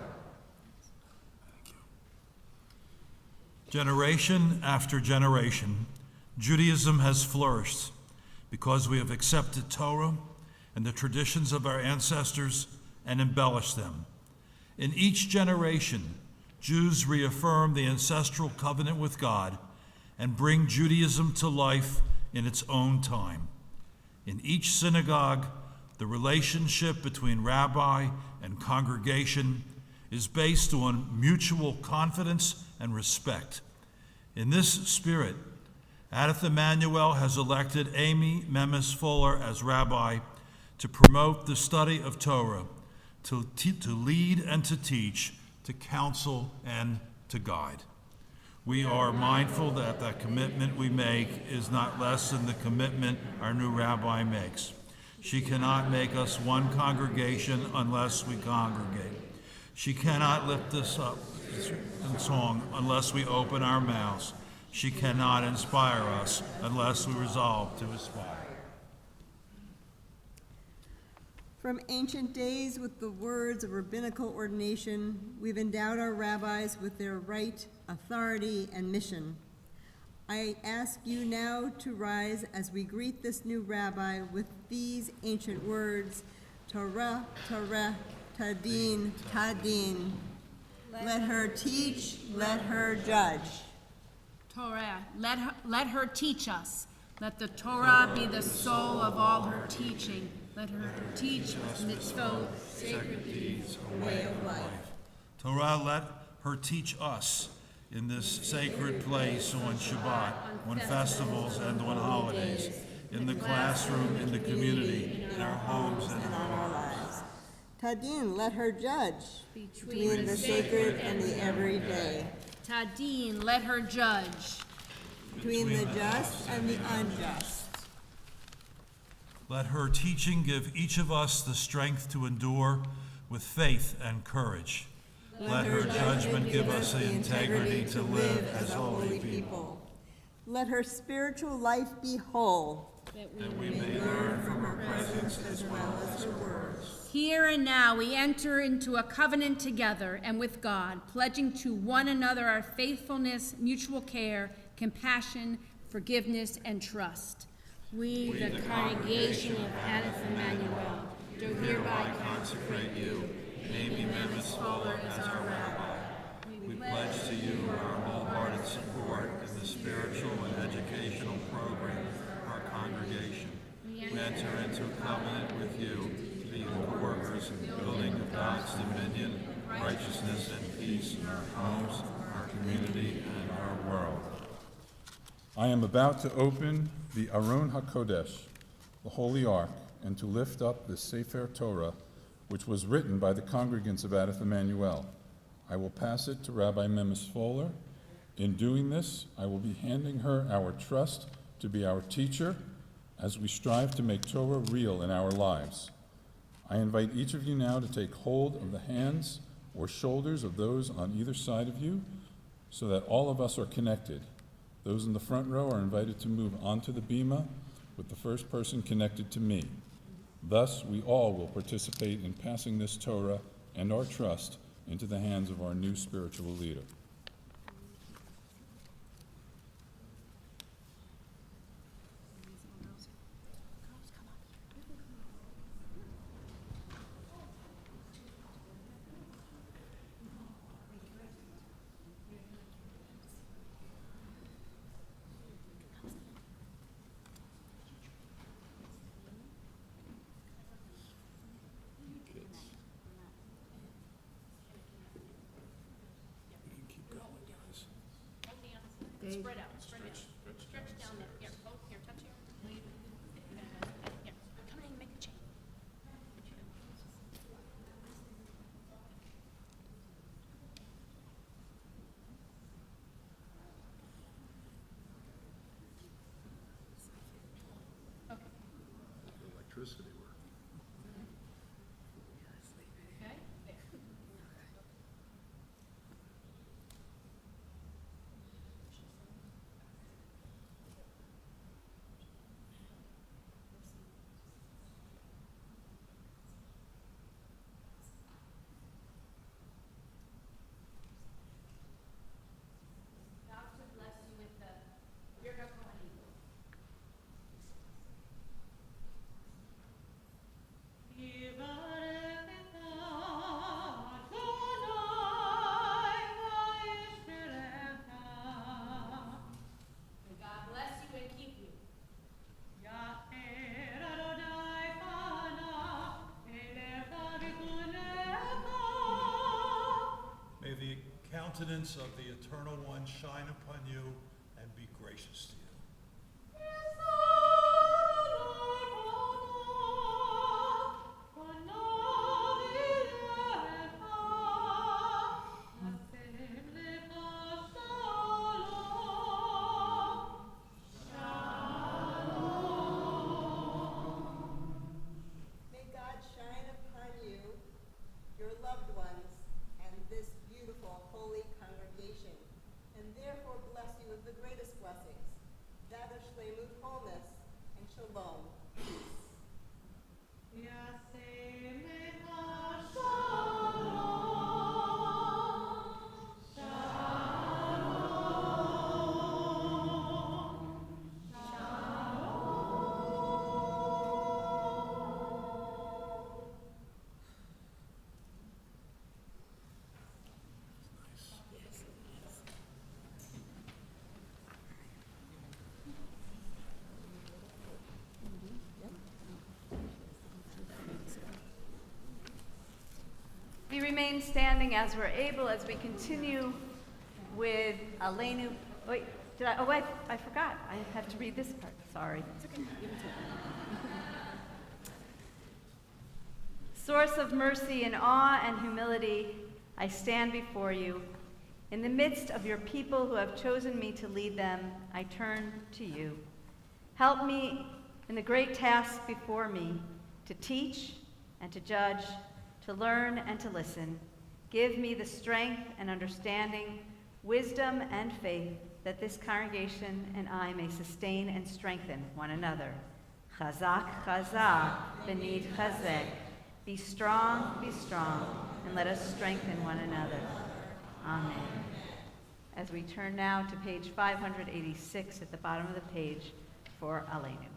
Generation after generation, Judaism has flourished because we have accepted Torah and the traditions of our ancestors and embellished them. In each generation, Jews reaffirm the ancestral covenant with God and bring Judaism to life in its own time. In each synagogue, the relationship between rabbi and congregation is based on mutual confidence and respect. In this spirit, Adeth Emmanuel has elected Amy Memis-Foler as rabbi to promote the study of Torah, to lead and to teach, to counsel and to guide. We are mindful that the commitment we make is not less than the commitment our new rabbi makes. She cannot make us one congregation unless we congregate. She cannot lift us up in song unless we open our mouths. She cannot inspire us unless we resolve to aspire. From ancient days, with the words of rabbinical ordination, we've endowed our rabbis with their right, authority, and mission. I ask you now to rise as we greet this new rabbi with these ancient words, Torah, Torah, Tadin, Tadin. Let her teach, let her judge. Torah, let her teach us. Let the Torah be the soul of all her teaching. Let her teach mitzvot, sacred deeds, a way of life. Torah, let her teach us in this sacred place on Shabbat, on festivals and on holidays, in the classroom, in the community, in our homes and in our lives. Tadin, let her judge between the sacred and the everyday. Tadin, let her judge between the just and the unjust. Let her teaching give each of us the strength to endure with faith and courage. Let her judgment give us the integrity to live as holy people. Let her spiritual life be whole, that we may learn from her presence as well as her words. Here and now we enter into a covenant together and with God, pledging to one another our faithfulness, mutual care, compassion, forgiveness, and trust. We, the congregation of Aleph Emmanuel, do hereby consecrate you. Memis-Foler as our rabbi. We pledge to you our wholehearted support in the spiritual and educational program of our congregation. We enter into a covenant with you to be the co-workers in the building of God's dominion, righteousness, and peace in our homes, our community, and our world. I am about to open the Aron HaKodesh, the Holy Ark, and to lift up the Sefer Torah, which was written by the congregants of Aleph Emmanuel. I will pass it to Rabbi Memis-Foler. In doing this, I will be handing her our trust to be our teacher as we strive to make Torah real in our lives. I invite each of you now to take hold of the hands or shoulders of those on either side of you so that all of us are connected. Those in the front row are invited to move onto the bima with the first person connected to me. Thus, we all will participate in passing this Torah and our trust into the hands of our new spiritual leader. Spread out, stretch down there. Here, oh, here, touch here. Here, come in and make a chain. Okay. Electricity work. Okay, there. Countenance of the Eternal One shine upon you and be gracious to you. May God shine upon you, your loved ones, and this beautiful holy congregation, and therefore bless you with the greatest blessings, that of shlemut, wholeness, and shalom, peace. remain standing as we're able as we continue with Aleinu. Wait, I forgot. I have to read this part. Sorry. Source of mercy in awe and humility, I stand before you. In the midst of your people who have chosen me to lead them, I turn to you. Help me in the great task before me to teach and to judge, to learn and to listen. Give me the strength and understanding, wisdom and faith that this congregation and I may sustain and strengthen one another. Chazak, chazak, benid chazek. Be strong, and let us strengthen one another. Amen. As we turn now to page 586 at the bottom of the page for Aleinu.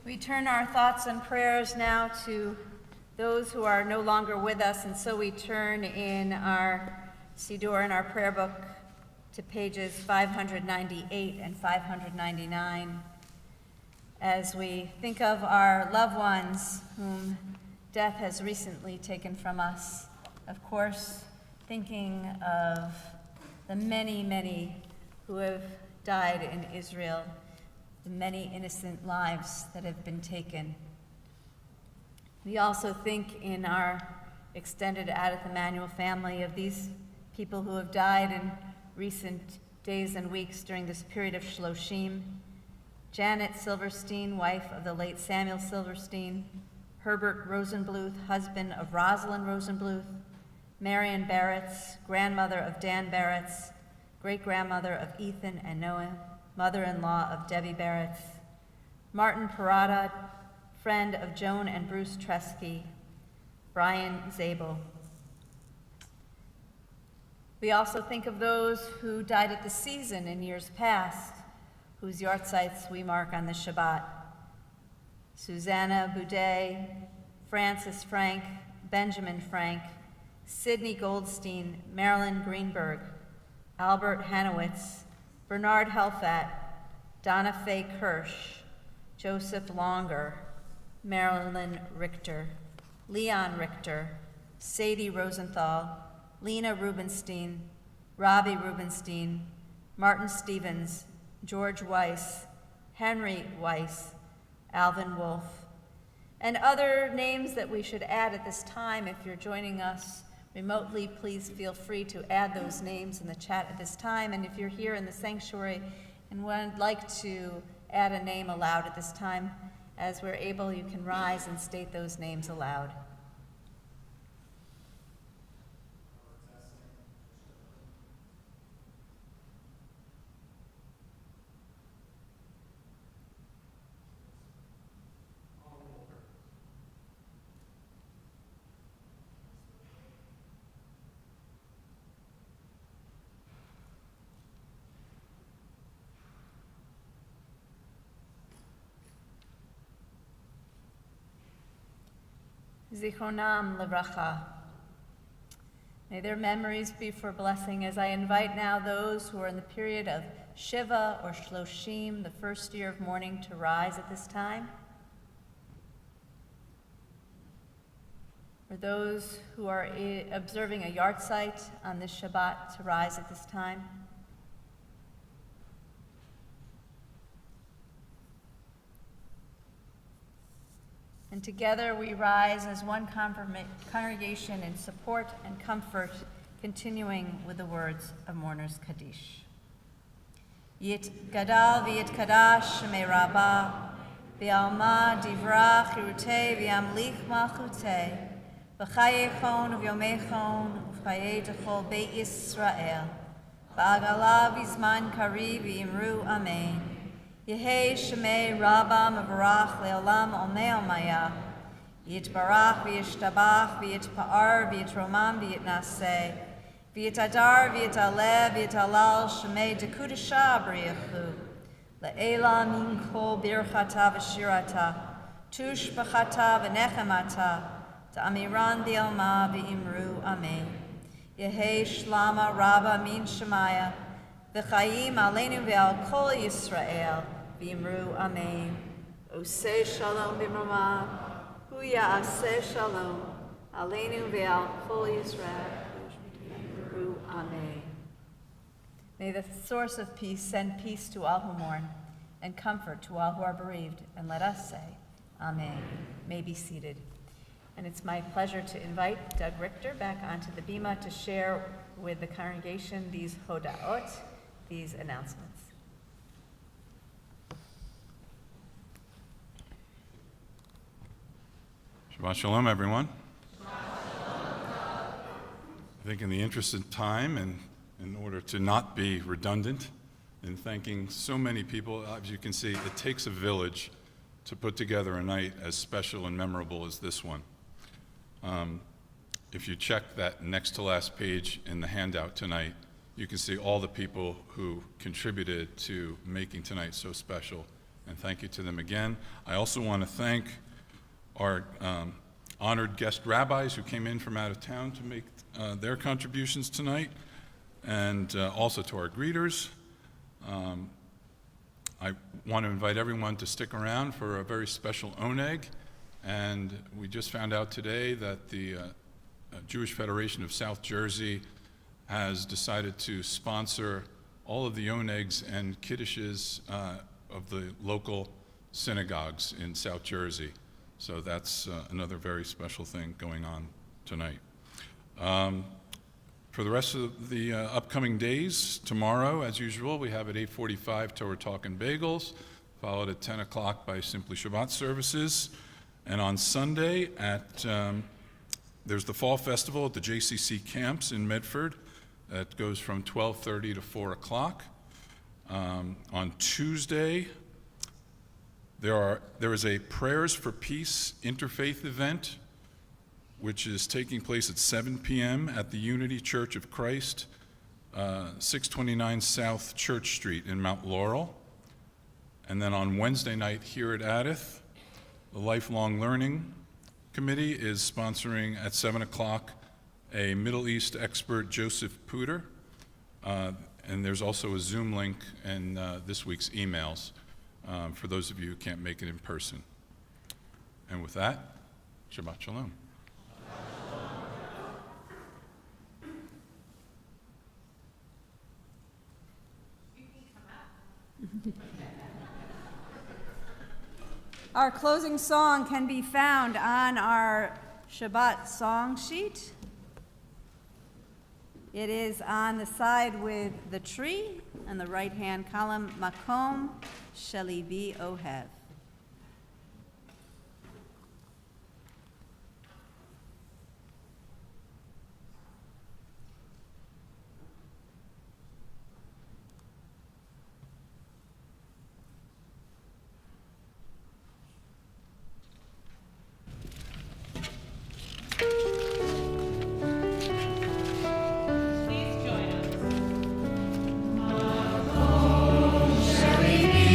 We turn our thoughts and prayers now to those who are no longer with us, and so we turn in our Siddur, in our prayer book, to pages 598 and 599, as we think of our loved ones whom death has recently taken from us. Of course, thinking of the many, many who have died in Israel, the many innocent lives that have been taken. We also think in our extended Adith Emanuel family of these people who have died in recent days and weeks during this period of Shloshim. Janet Silverstein, wife of the late Samuel Silverstein, Herbert Rosenbluth, husband of Rosalind Rosenbluth, Marion Barretts, grandmother of Dan Barretts, great-grandmother of Ethan and Noah, mother-in-law of Debbie Barretts, Martin Parada, friend of Joan and Bruce Tresky, Brian Zabel. We also think of those who died at the season in years past, whose yahrzeits we mark on the Shabbat. Susanna Boudet, Francis Frank, Benjamin Frank, Sidney Goldstein, Marilyn Greenberg, Albert Hanowitz, Bernard Helfat, Donna Faye Kirsch, Joseph Longer, Marilyn Richter, Leon Richter, Sadie Rosenthal, Lena Rubenstein, Robbie Rubenstein, Martin Stevens, George Weiss, Henry Weiss, Alvin Wolf, and other names that we should add at this time. If you're joining us remotely, please feel free to add those names in the chat at this time. And if you're here in the sanctuary and would like to add a name aloud at this time, as we're able, you can rise and state those names aloud. Zichronam Livracha. May their memories be for blessing as I invite now those who are in the period of Shiva or Shloshim, the first year of mourning, to rise at this time. For those who are observing a yahrzeit on this Shabbat to rise at this time. And together we rise as one congregation in support and comfort, continuing with the words of Mourner's Kaddish. Yit gadal v'yit kadash shemei Rabba, v'alma divra chirutei v'yamlich malchutei, v'chayechon v'yomechon v'chayei dechol beit Yisrael, v'agala v'zman kari v'yimru amen. Yehei shemei Rabba mevarach le'olam omei omaya, yitbarach v'yishtabach v'yitpa'ar v'yitromam v'yitnaseh, v'yitadar v'yitaleh v'yitalal shemei dekudesha b'riachu, le'ela min kol birchata v'shirata, tush b'chata v'nechemata, ta'amiran di'alma v'imru amen. Yehei shlama Rabba min shemaya, v'chayim aleinu v'al kol Yisrael, v'imru amen. Oseh shalom b'mrama, hu ya'aseh shalom, aleinu v'al kol Yisrael, v'imru amen. May the source of peace send peace to all who mourn, and comfort to all who are bereaved, and let us say, amen. May be seated. And it's my pleasure to invite Doug Richter back onto the bima to share with the congregation these hodaot, these announcements. Shabbat Shalom, everyone. I think in the interest of time and in order to not be redundant in thanking so many people, as you can see, it takes a village to put together a night as special and memorable as this one. If you check that next to last page in the handout tonight, you can see all the people who contributed to making tonight so special, and thank you to them again. I also want to thank our honored guest rabbis who came in from out of town to make their contributions tonight, and also to our greeters. I want to invite everyone to stick around for a very special oneg, and we just found out today that the Jewish Federation of South Jersey has decided to sponsor all of the onegs and kiddushes of the local synagogues in South Jersey. So that's another very special thing going on tonight. For the rest of the upcoming days, tomorrow, as usual, we have at 8:45 Torah Talk and Bagels, followed at 10 o'clock by Simply Shabbat services. And on Sunday, there's the Fall Festival at the JCC camps in Medford. That goes from 12:30 to 4 o'clock. On Tuesday, there is a Prayers for Peace interfaith event, which is taking place at 7 p.m. at the Unity Church of Christ, 629 South Church Street in Mount Laurel. And then on Wednesday night here at Addith, the Lifelong Learning Committee is sponsoring at 7 o'clock a Middle East expert, Joseph Puder. And there's also a Zoom link in this week's emails for those of you who can't make it in person. And with that, Shabbat Shalom. Our closing song can be found on our Shabbat song sheet. It is on the side with the tree, and the right-hand column, Makom Shelibi Ohev. Shall we be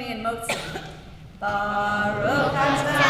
me in Motzi. Baruch atah